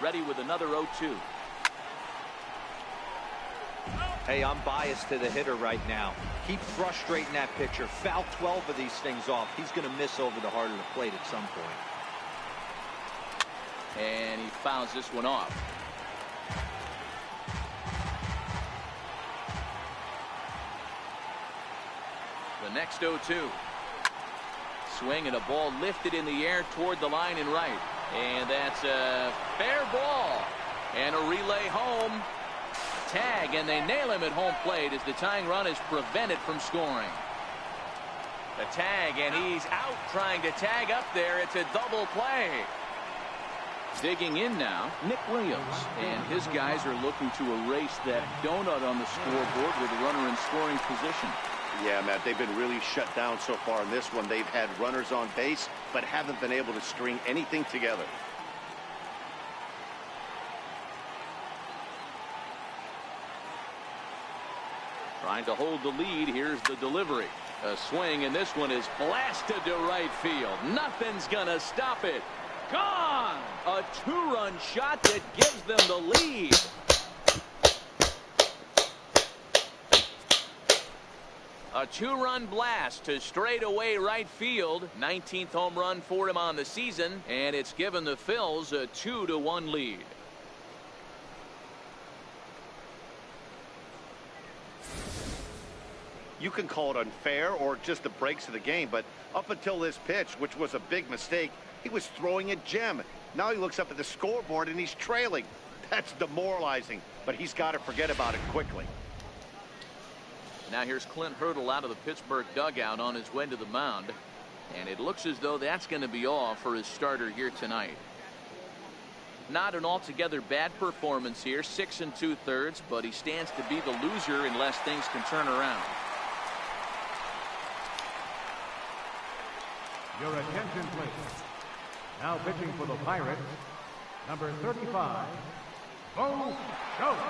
Ready with another 0-2. Hey, I'm biased to the hitter right now. Keep frustrating that pitcher. Foul 12 of these things off. He's going to miss over the heart of the plate at some point. And he fouls this one off. The next 0-2. Swing and a ball lifted in the air toward the line and right. And that's a fair ball. And a relay home. Tag, and they nail him at home plate as the tying run is prevented from scoring. The tag, and he's out trying to tag up there. It's a double play. Digging in now, Nick Williams. And his guys are looking to erase that donut on the scoreboard with a runner in scoring position. Yeah, Matt, they've been really shut down so far in this one. They've had runners on base, but haven't been able to string anything together. Trying to hold the lead. Here's the delivery. A swing, and this one is blasted to right field. Nothing's gonna stop it. Gone! A 2-run shot that gives them the lead. A 2-run blast to straightaway right field. 19th home run for him on the season, and it's given the Phils a 2-1 lead. You can call it unfair or just the breaks of the game, but up until this pitch, which was a big mistake, he was throwing at Gem. Now he looks up at the scoreboard and he's trailing. That's demoralizing, but he's got to forget about it quickly. Now here's Clint Hurdle out of the Pittsburgh dugout on his way to the mound, and it looks as though that's going to be all for his starter here tonight. Not an altogether bad performance here, 6 2/3, but he stands to be the loser unless things can turn around. Your attention, please. Now pitching for the Pirates, number 35, Bo Schultz.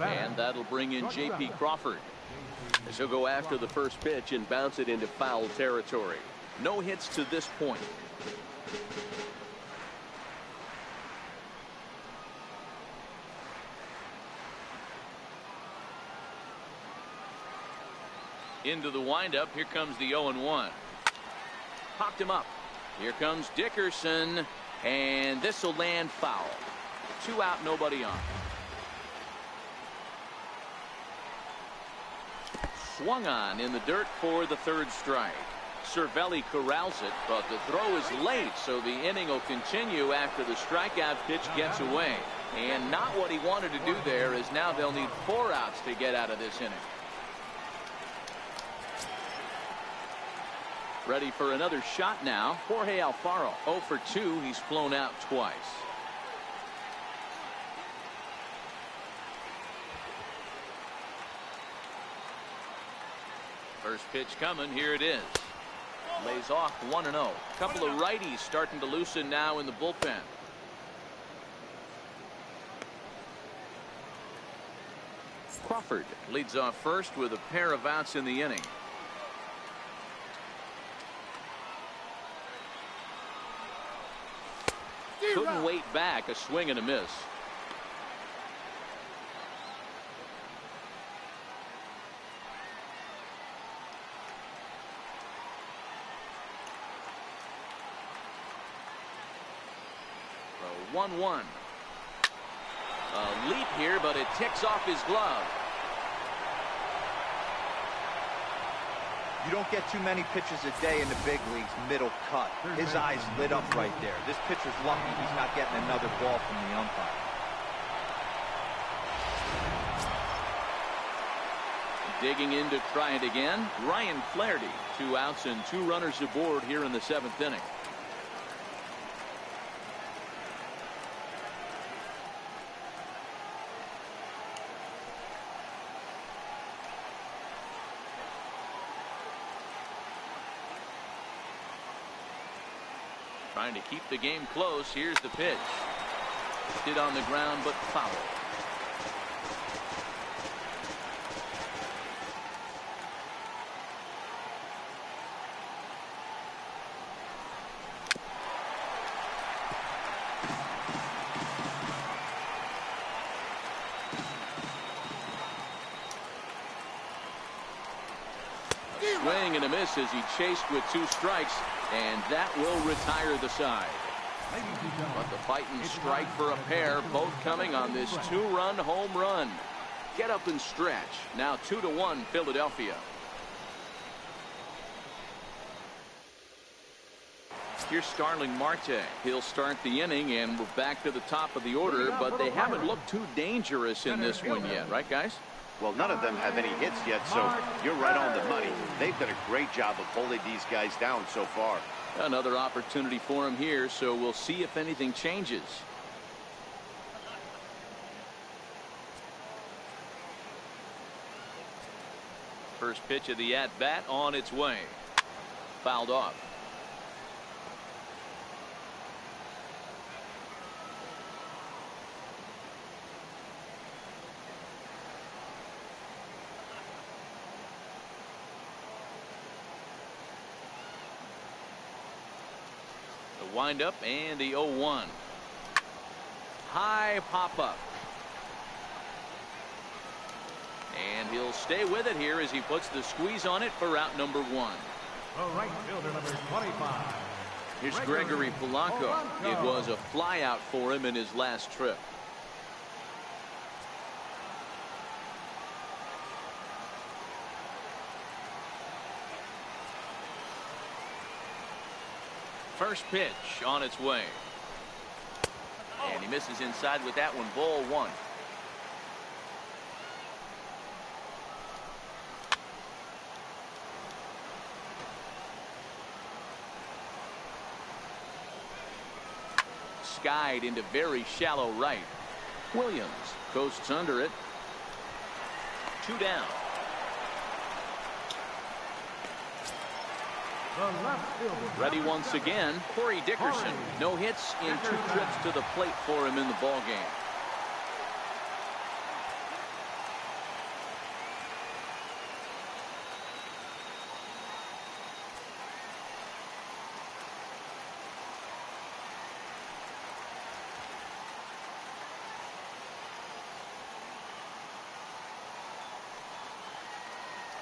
And that'll bring in J.P. Crawford. As he'll go after the first pitch and bounce it into foul territory. No hits to this point. Into the windup. Here comes the 0-1. Popped him up. Here comes Dickerson. And this will land foul. 2 out, nobody on. swung on in the dirt for the third strike. Cervelli corrals it, but the throw is late, so the inning will continue after the strikeout pitch gets away. And not what he wanted to do there, as now they'll need 4 outs to get out of this inning. Ready for another shot now. Jorge Alfaro 0 for 2. He's flown out twice. First pitch coming. Here it is. Lays off 1-0. Couple of righties starting to loosen now in the bullpen. Crawford leads off first with a pair of outs in the inning. Couldn't wait back. A swing and a miss. So 1-1. A leap here, but it ticks off his glove. You don't get too many pitches a day in the big leagues middle cut. His eyes lit up right there. This pitcher's lucky he's not getting another ball from the umpire. Digging in to try it again. Ryan Flaherty. 2 outs and 2 runners aboard here in the 7th inning. Trying to keep the game close. Here's the pitch. Hit on the ground, but foul. Swing and a miss as he chased with 2 strikes, and that will retire the side. But the fighting strike for a pair, both coming on this 2-run home run. Get up and stretch. Now 2-1 Philadelphia. Here's Starling Marte. He'll start the inning, and we're back to the top of the order, but they haven't looked too dangerous in this one yet, right, guys? Well, none of them have any hits yet, so you're right on the money. They've done a great job of holding these guys down so far. Another opportunity for him here, so we'll see if anything changes. First pitch of the at-bat on its way. Fouled off. Wind up and the 0-1. High pop up. And he'll stay with it here as he puts the squeeze on it for out number 1. The right fielder, number 25. Here's Gregory Polanco. It was a fly out for him in his last trip. First pitch on its way. And he misses inside with that one. Ball 1. Skied into very shallow right. Williams coasts under it. 2 down. Ready once again, Corey Dickerson. No hits in 2 trips to the plate for him in the ball game.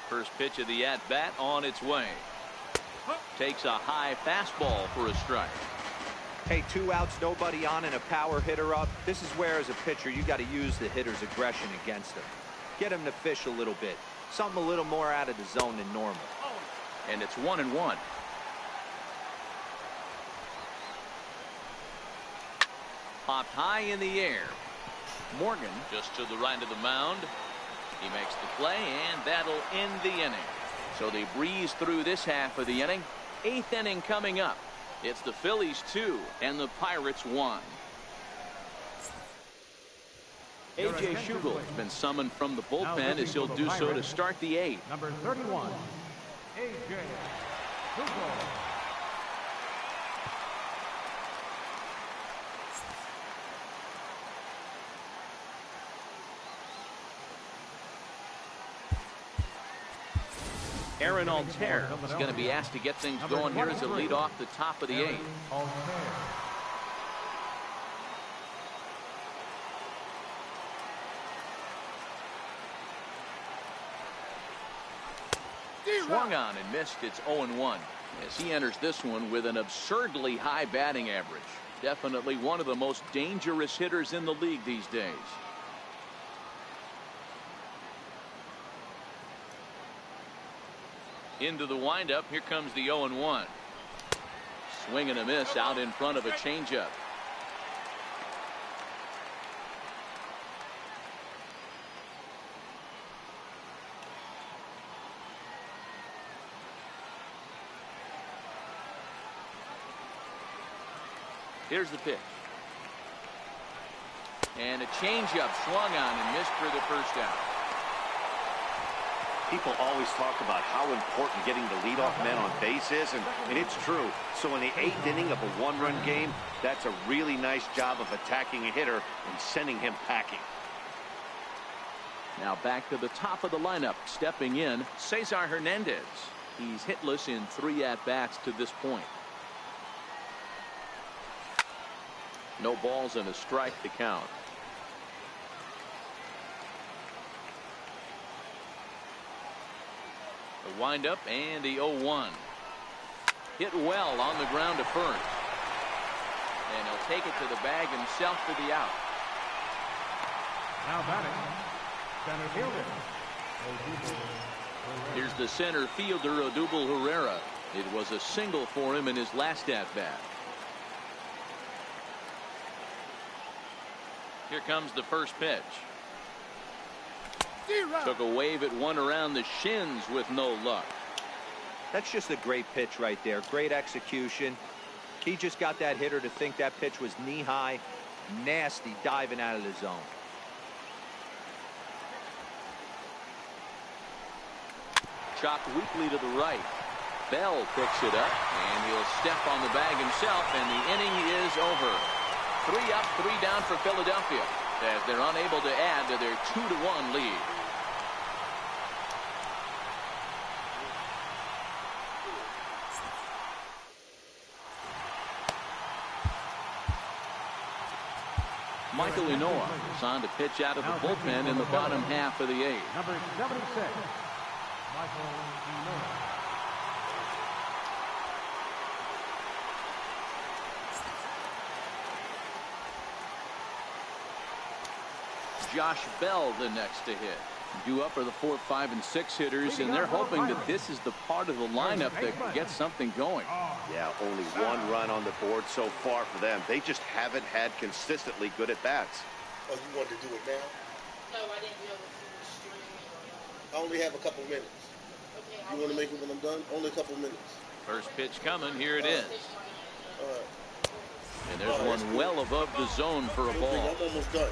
First pitch of the at-bat on its way. Takes a high fastball for a strike. Hey, 2 outs, nobody on, and a power hitter up. This is where, as a pitcher, you got to use the hitter's aggression against him. Get him to fish a little bit. Something a little more out of the zone than normal. And it's 1-1. Popped high in the air. Morgan just to the right of the mound. He makes the play, and that'll end the inning. So they breeze through this half of the inning. 8th inning coming up. It's the Phillies 2 and the Pirates 1. A.J. Schugel has been summoned from the bullpen as he'll do so to start the 8th. Number 31, A.J. Schugel. Aaron Altair is going to be asked to get things going here as a lead off the top of the 8th. Swung on and missed. It's 0-1 as he enters this one with an absurdly high batting average. Definitely one of the most dangerous hitters in the league these days. Into the windup. Here comes the 0-1. Swing and a miss out in front of a changeup. Here's the pitch. And a changeup swung on and missed for the first out. People always talk about how important getting the leadoff man on base is, and it's true. So in the 8th inning of a one-run game, that's a really nice job of attacking a hitter and sending him packing. Now back to the top of the lineup. Stepping in, Cesar Hernandez. He's hitless in 3 at-bats to this point. No balls and a strike to count. The windup and the 0-1. Hit well on the ground to first. And he'll take it to the bag himself for the out. Now batting, center fielder. Here's the center fielder, Odubel Herrera. It was a single for him in his last at-bat. Here comes the first pitch. Took a wave at one around the shins with no luck. That's just a great pitch right there. Great execution. He just got that hitter to think that pitch was knee-high. Nasty diving out of the zone. Chopped weakly to the right. Bell picks it up, and he'll step on the bag himself, and the inning is over. 3 up, 3 down for Philadelphia as they're unable to add to their 2-1 lead. Michael Inoa is on to pitch out of the bullpen in the bottom half of the 8th. Number 76, Michael Inoa. Josh Bell the next to hit. Due up are the 4, 5, and 6 hitters, and they're hoping that this is the part of the lineup that can get something going. Yeah, only 1 run on the board so far for them. They just haven't had consistently good at-bats. Oh, you want to do it now? No, I didn't know if you were streaming or not. I only have a couple minutes. Okay, You want to make it when I'm done? Only a couple minutes. First pitch coming. Here it is. All right. And there's one well above the zone for a ball. I'm almost done.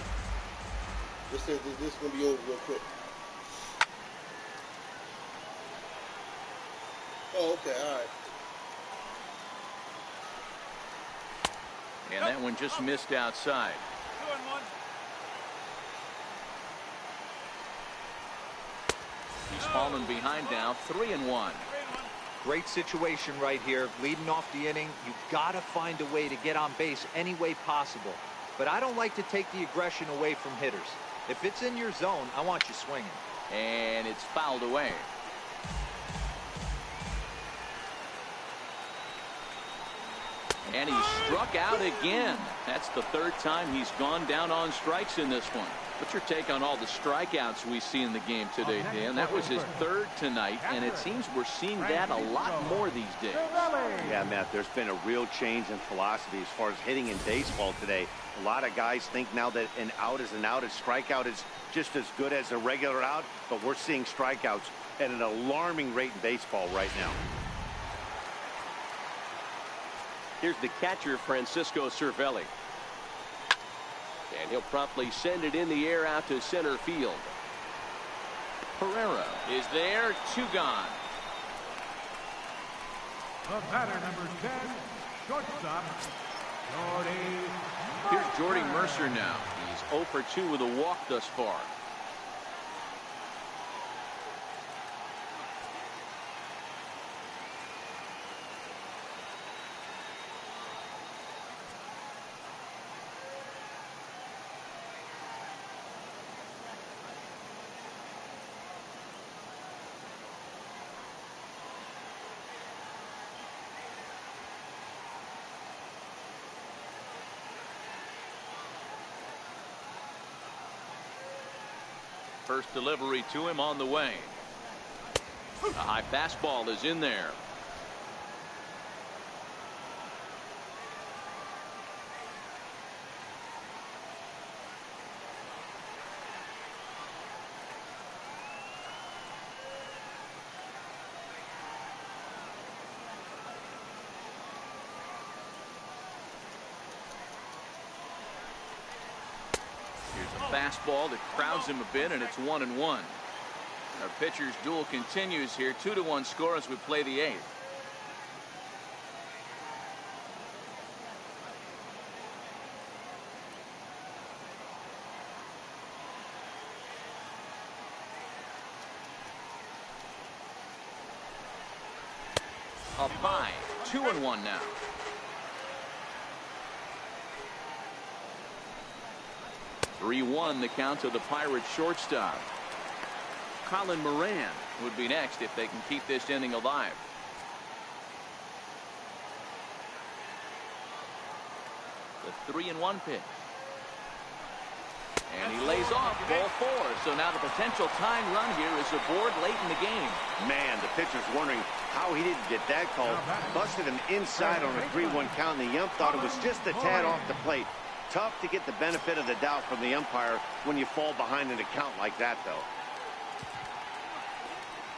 This is going to be over real quick. Oh, okay, all right. And that one just missed outside. He's fallen behind now, 3-1. Great situation right here. Leading off the inning, you've got to find a way to get on base any way possible. But I don't like to take the aggression away from hitters. If it's in your zone, I want you swinging. And it's fouled away. And he struck out again. That's the third time he's gone down on strikes in this one. What's your take on all the strikeouts we see in the game today, Dan? That was his third tonight, and it seems we're seeing that a lot more these days. Yeah, Matt, there's been a real change in philosophy as far as hitting in baseball today. A lot of guys think now that an out is an out. A strikeout is just as good as a regular out, but we're seeing strikeouts at an alarming rate in baseball right now. Here's the catcher, Francisco Cervelli. And he'll promptly send it in the air out to center field. Pereira is there, 2 gone. The batter, number 10, shortstop, Jordy. Here's Jordy Mercer now. He's 0 for 2 with a walk thus far. First delivery to him on the way. A high fastball is in there. Fastball that crowds him a bit, and it's 1-1. Our pitcher's duel continues here. 2-1 score as we play the 8th. Up high, 2-1 now. The count to the Pirates shortstop. Colin Moran would be next if they can keep this inning alive. The 3-1 pitch. And he lays off ball 4. So now the potential tying run here is aboard late in the game. Man, the pitcher's wondering how he didn't get that call. Busted him inside on a 3-1 count, and the ump thought it was just a tad off the plate. Tough to get the benefit of the doubt from the umpire when you fall behind in a count like that, though.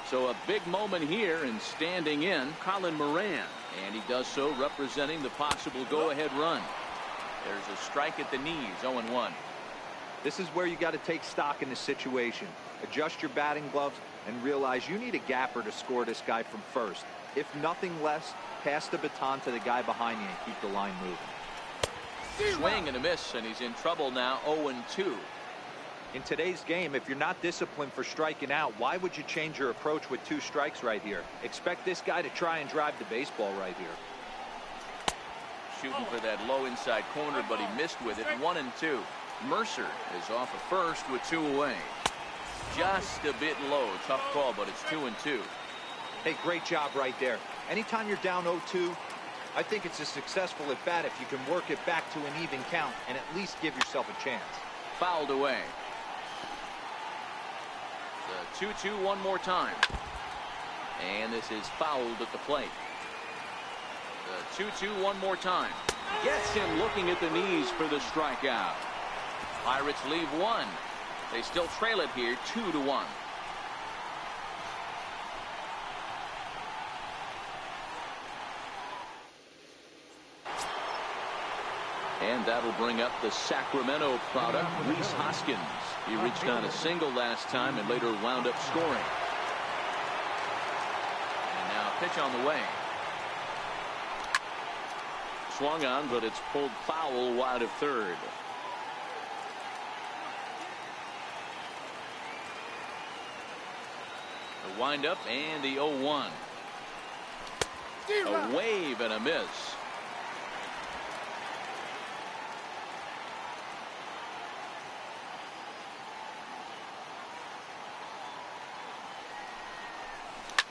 So a big moment here, and standing in, Colin Moran. And he does so representing the possible go-ahead run. There's a strike at the knees, 0-1. This is where you got to take stock in the situation. Adjust your batting gloves and realize you need a gapper to score this guy from first. If nothing less, pass the baton to the guy behind you and keep the line moving. Swing and a miss, and he's in trouble now, 0-2. In today's game, if you're not disciplined for striking out, why would you change your approach with 2 strikes right here? Expect this guy to try and drive the baseball right here. Shooting for that low inside corner, but he missed with it, 1-2. Mercer is off at first with 2 away. Just a bit low. Tough call, but it's 2-2. Hey, great job right there. Anytime you're down 0-2, I think it's a successful at bat if you can work it back to an even count and at least give yourself a chance. Fouled away. The 2-2 one more time. And this is fouled at the plate. The 2-2 one more time. Gets him looking at the knees for the strikeout. Pirates leave 1. They still trail it here, 2-1. And that'll bring up the Sacramento product, Rhys Hoskins. He reached on a single last time and later wound up scoring. And now a pitch on the way. Swung on, but it's pulled foul wide of third. The windup and the 0-1. A wave and a miss.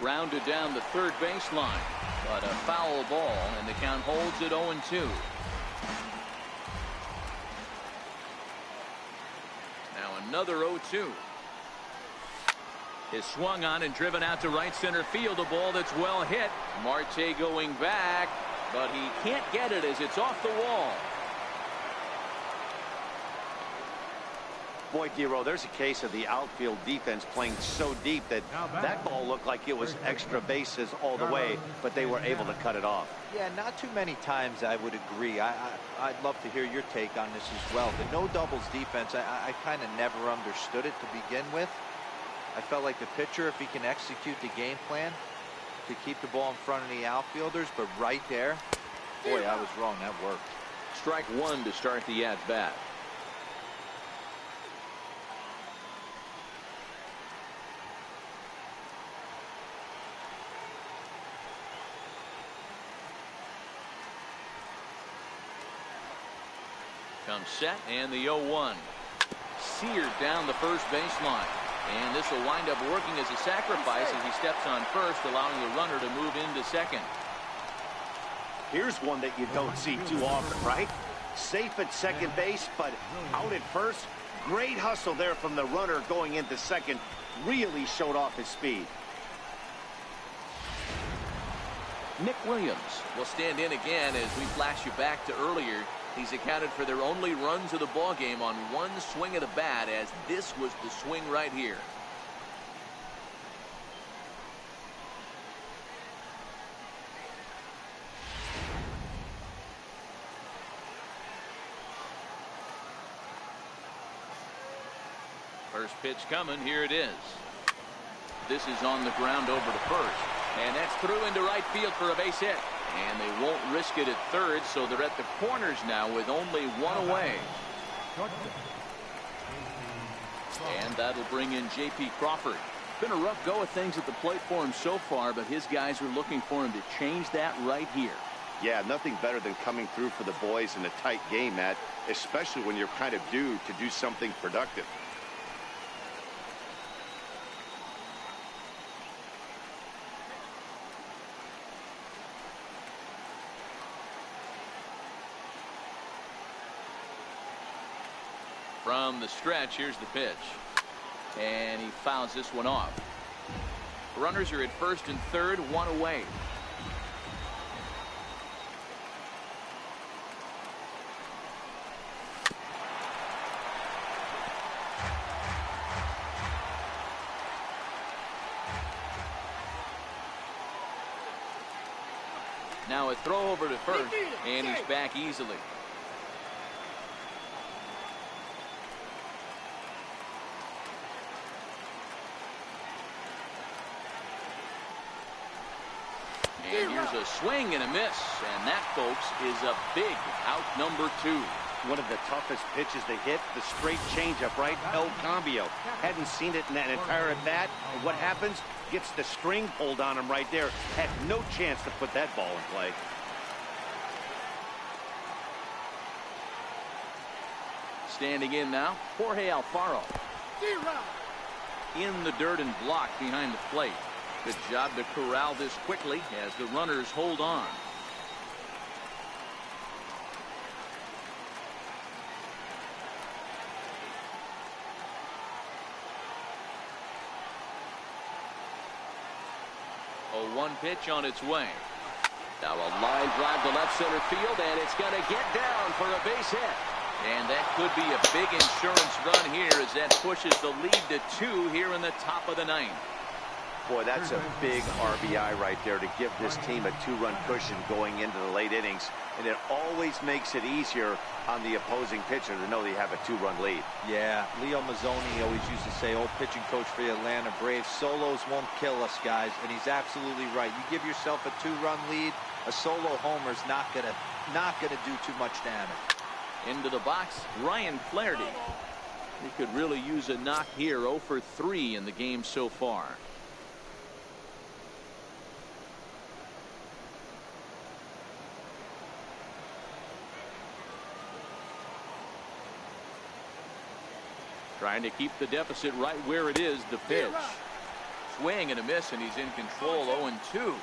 Rounded down the third baseline. But a foul ball, and the count holds at 0-2. Now another 0-2. Is swung on and driven out to right center field. A ball that's well hit. Marte going back, but he can't get it as it's off the wall. Boy, Dero, there's a case of the outfield defense playing so deep that that ball looked like it was extra bases all the way, but they were able to cut it off. Yeah, not too many times I would agree. I'd love to hear your take on this as well. The no doubles defense, I kind of never understood it to begin with. I felt like the pitcher, if he can execute the game plan to keep the ball in front of the outfielders, but right there, boy, I was wrong. That worked. Strike one to start the at-bat. Comes set, and the 0-1. Seared down the first baseline. And this will wind up working as a sacrifice as he steps on first, allowing the runner to move into second. Here's one that you don't see too often, right? Safe at second base, but out at first. Great hustle there from the runner going into second. Really showed off his speed. Nick Williams will stand in again as we flash you back to earlier. He's accounted for their only runs of the ball game on one swing of the bat, as this was the swing right here. First pitch coming. Here it is. This is on the ground over to first. And that's through into right field for a base hit. And they won't risk it at third, so they're at the corners now with only one away. And that'll bring in J.P. Crawford. Been a rough go of things at the plate for him so far, but his guys are looking for him to change that right here. Yeah, nothing better than coming through for the boys in a tight game, Matt, especially when you're kind of due to do something productive. From the stretch, here's the pitch. And he fouls this one off. Runners are at first and third, one away. Now a throw over to first, and he's back easily. And here's a swing and a miss, and that, folks, is a big out number 2. One of the toughest pitches they hit, the straight changeup, right? El Cambio. Hadn't seen it in that entire at bat. And what happens? Gets the string pulled on him right there. Had no chance to put that ball in play. Standing in now, Jorge Alfaro. In the dirt and blocked behind the plate. Good job to corral this quickly as the runners hold on. A 1 pitch on its way. Now a line drive to left center field, and it's going to get down for a base hit. And that could be a big insurance run here as that pushes the lead to 2 here in the top of the 9th. Boy, that's a big RBI right there to give this team a 2-run cushion going into the late innings. And it always makes it easier on the opposing pitcher to know they have a 2-run lead. Yeah, Leo Mazzoni always used to say, old pitching coach for the Atlanta Braves, solos won't kill us, guys. And he's absolutely right. You give yourself a 2-run lead, a solo homer's not gonna do too much damage. Into the box, Ryan Flaherty. He could really use a knock here. 0 for 3 in the game so far. Trying to keep the deficit right where it is. The pitch. Swing and a miss, and he's in control. 0-2.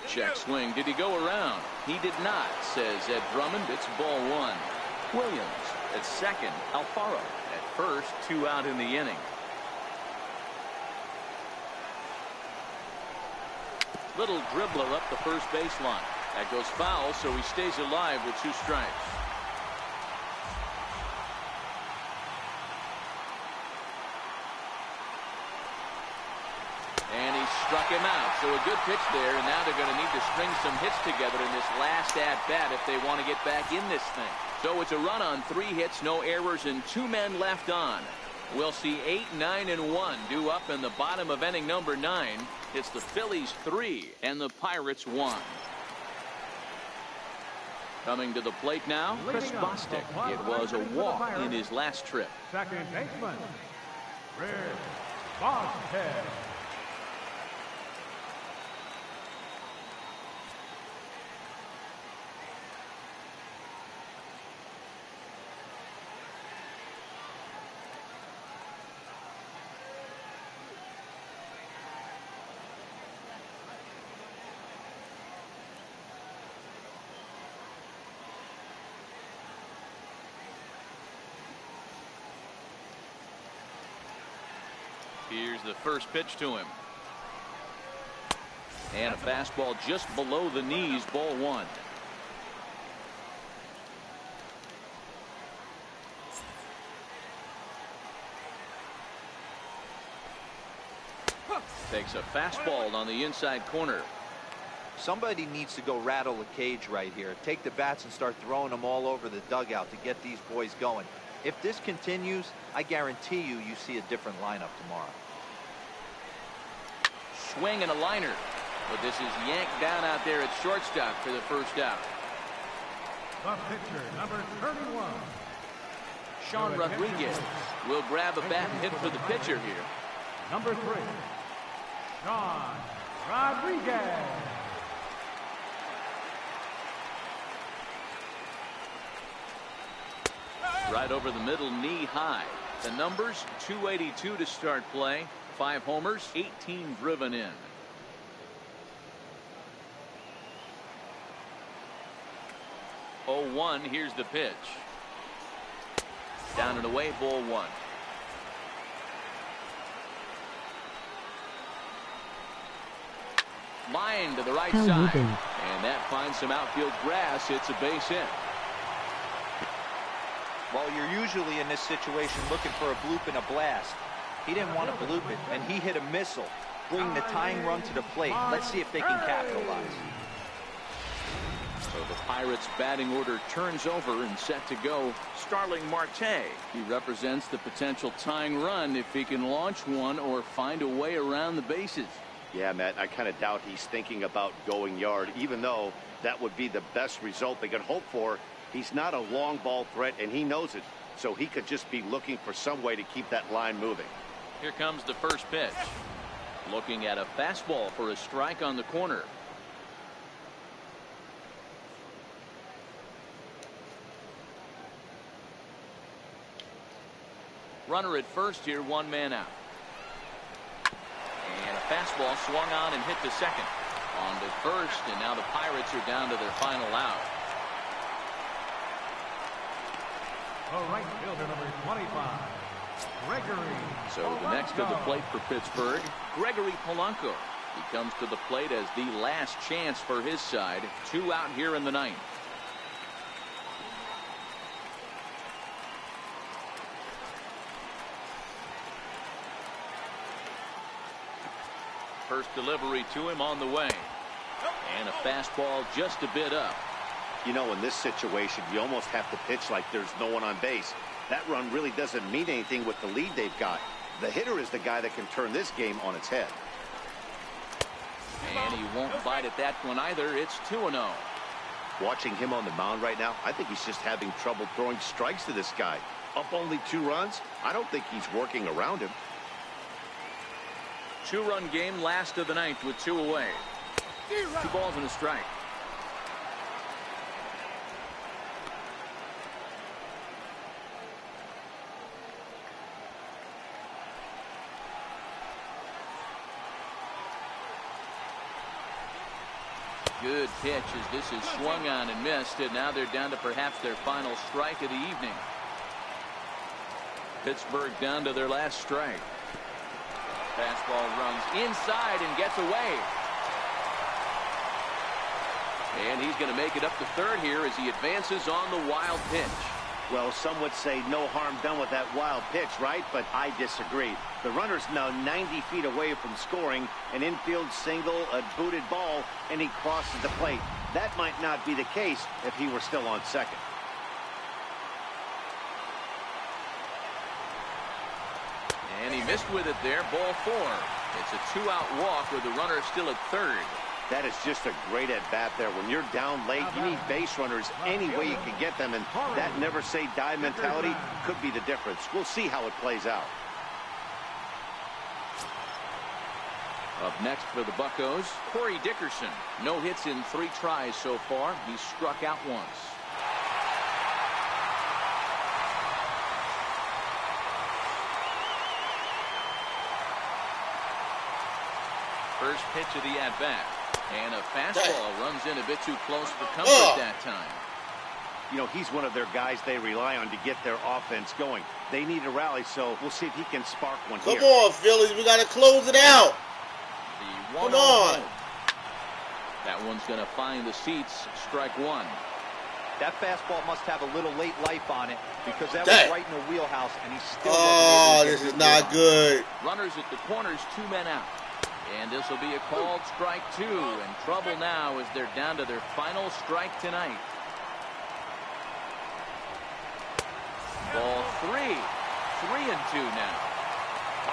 Check swing. Did he go around? He did not, says Ed Drummond. It's ball one. Williams at second. Alfaro at first. 2 out in the inning. Little dribbler up the first baseline. That goes foul, so he stays alive with 2 strikes. And he struck him out. So a good pitch there, and now they're going to need to string some hits together in this last at-bat if they want to get back in this thing. So it's a run on 3 hits, no errors, and 2 men left on. We'll see 8, 9, and 1 due up in the bottom of inning number 9. It's the Phillies 3 and the Pirates 1. Coming to the plate now, Chris Bostic. It was a walk in his last trip. Second baseman, Chris Bostic. Here's the first pitch to him. And a fastball just below the knees, ball 1. Takes a fastball on the inside corner. Somebody needs to go rattle the cage right here. Take the bats and start throwing them all over the dugout to get these boys going. If this continues, I guarantee you see a different lineup tomorrow. Swing and a liner. But this is yanked down out there at shortstop for the first out. The pitcher, number 31. Sean Rodriguez will grab a bat and hit for the pitcher here. Number 3, Sean Rodriguez. Right over the middle, knee high. The numbers 282 to start play. 5 homers, 18 driven in. Oh, 1. Here's the pitch. Down and away, ball 1. Line to the right side. And that finds some outfield grass. It's a base hit. Well, you're usually in this situation looking for a bloop and a blast. He didn't want to bloop it, and he hit a missile, bringing the tying run to the plate. Let's see if they can capitalize. So the Pirates batting order turns over and set to go. Starling Marte. He represents the potential tying run if he can launch one or find a way around the bases. Yeah, Matt, I kind of doubt he's thinking about going yard, even though that would be the best result they could hope for. He's not a long ball threat, and he knows it, so he could just be looking for some way to keep that line moving. Here comes the first pitch. Looking at a fastball for a strike on the corner. Runner at first here, 1 man out. And a fastball swung on and hit to second. On to first, and now the Pirates are down to their final out. The right fielder, number 25, Gregory. So the next to the plate for Pittsburgh, Gregory Polanco. He comes to the plate as the last chance for his side. 2 out here in the 9th. First delivery to him on the way. And a fastball just a bit up. You know, in this situation, you almost have to pitch like there's no one on base. That run really doesn't mean anything with the lead they've got. The hitter is the guy that can turn this game on its head. And he won't bite at that one either. It's 2-0. Watching him on the mound right now, I think he's just having trouble throwing strikes to this guy. Up only 2 runs? I don't think he's working around him. 2-run game, last of the 9th with 2 away. 2 balls and a strike. good pitch as this is swung on and missed, and now they're down to perhaps their final strike of the evening. Pittsburgh down to their last strike. Fastball runs inside and gets away. And he's going to make it up to third here as he advances on the wild pitch. Well, some would say no harm done with that wild pitch, right? But I disagree. The runner's now 90 feet away from scoring. An infield single, a booted ball, and he crosses the plate. That might not be the case if he were still on second. And he missed with it there, ball 4. It's a 2-out walk with the runner still at third. That is just a great at-bat there. When you're down late, you need base runners any way you can get them, and that never-say-die mentality could be the difference. We'll see how it plays out. Up next for the Buccos, Corey Dickerson. No hits in 3 tries so far. He's struck out once. First pitch of the at-bat. And a fastball runs in a bit too close for comfort that time. You know, he's one of their guys they rely on to get their offense going. They need a rally, so we'll see if he can spark one here. Come on, Phillies. We got to close it out. The Come on. That one's going to find the seats. Strike 1. That fastball must have a little late life on it because that was right in the wheelhouse, and he still this is not good. Runners at the corners, 2 men out. And this will be a called strike 2, and trouble now as they're down to their final strike tonight. Ball 3. 3-2 now.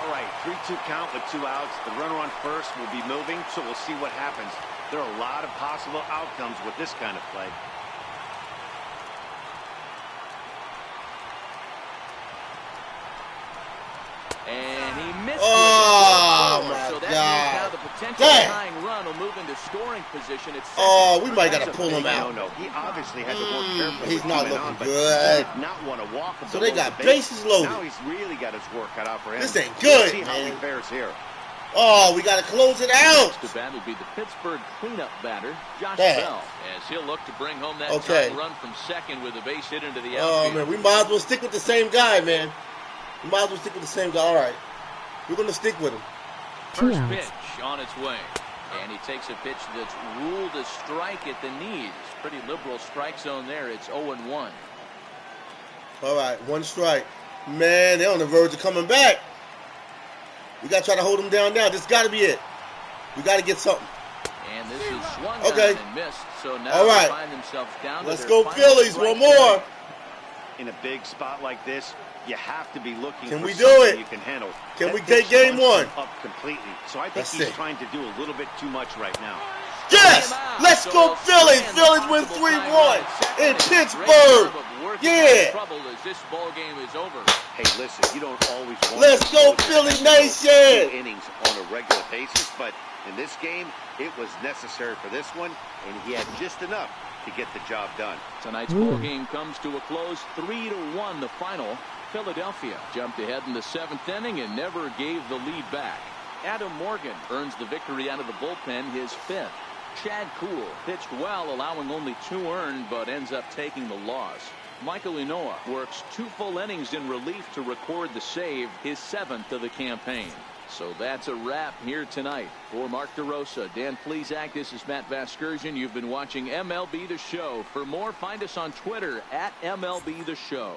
All right, 3-2 count with 2 outs. The runner on first will be moving, so we'll see what happens. There are a lot of possible outcomes with this kind of play. And he missed my so that God. means now the potential tying run will move into scoring position. We might got to pull him out. No, he obviously had to work carefully. He's not looking on, good. He did not want to walk him. So they got bases loaded. Now he's really got his work cut out for him. This ain't good, We'll see how he man. fares here. We got to close it out. The bat will be the Pittsburgh cleanup batter, Josh Bell, as he'll look to bring home that tying run from second with a base hit into the outfield. Oh, man, we might as well stick with the same guy, man. We might as well stick with the same guy. All right. We're going to stick with him. First pitch on its way. And he takes a pitch that's ruled a strike at the knees. Pretty liberal strike zone there. It's 0-1. All right, 1 strike. Man, they're on the verge of coming back. We got to try to hold them down now. This got to be it. We got to get something. And this is swung on and missed. So now they find themselves down Let's to go Phillies. One more. In a big spot like this, you have to be looking for we do something it? you can handle. Can we take game 1? Up completely. So I think he's trying to do a little bit too much right now. Yes! Let's go Phillies! Phillies win 3-1 in Pittsburgh. Yeah! Trouble as this ball game is over. Hey, listen, you don't always want Let's go Philly Nation! 2 innings on a regular basis, but in this game, it was necessary for this one, and he had just enough to get the job done. Tonight's ball game comes to a close, 3-1 the final. Philadelphia jumped ahead in the 7th inning and never gave the lead back. Adam Morgan earns the victory out of the bullpen, his 5th. Chad Kuhl pitched well, allowing only 2 earned, but ends up taking the loss. Michael Inoa works 2 full innings in relief to record the save, his 7th of the campaign. So that's a wrap here tonight. For Mark DeRosa, Dan Plesac, this is Matt Vasgersian. You've been watching MLB The Show. For more, find us on Twitter at MLB The Show.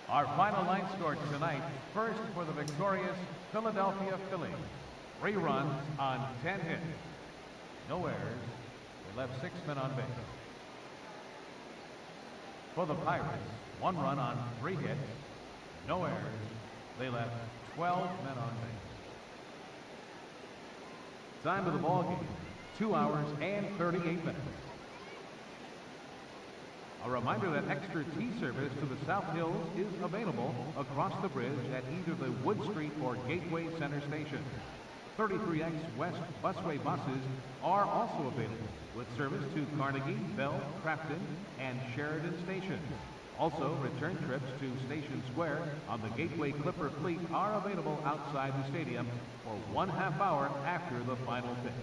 Our final line score tonight, first for the victorious Philadelphia Phillies. 3 runs on 10 hits. No errors. They left 6 men on base. For the Pirates, 1 run on 3 hits. No errors. They left 12 men on base. Time of the ball game, 2 hours and 38 minutes. A reminder that extra tea service to the South Hills is available across the bridge at either the Wood Street or Gateway Center station. 33X West busway buses are also available with service to Carnegie, Bell, Crafton, and Sheridan stations. Also, return trips to Station Square on the Gateway Clipper fleet are available outside the stadium for 1/2 hour after the final pitch.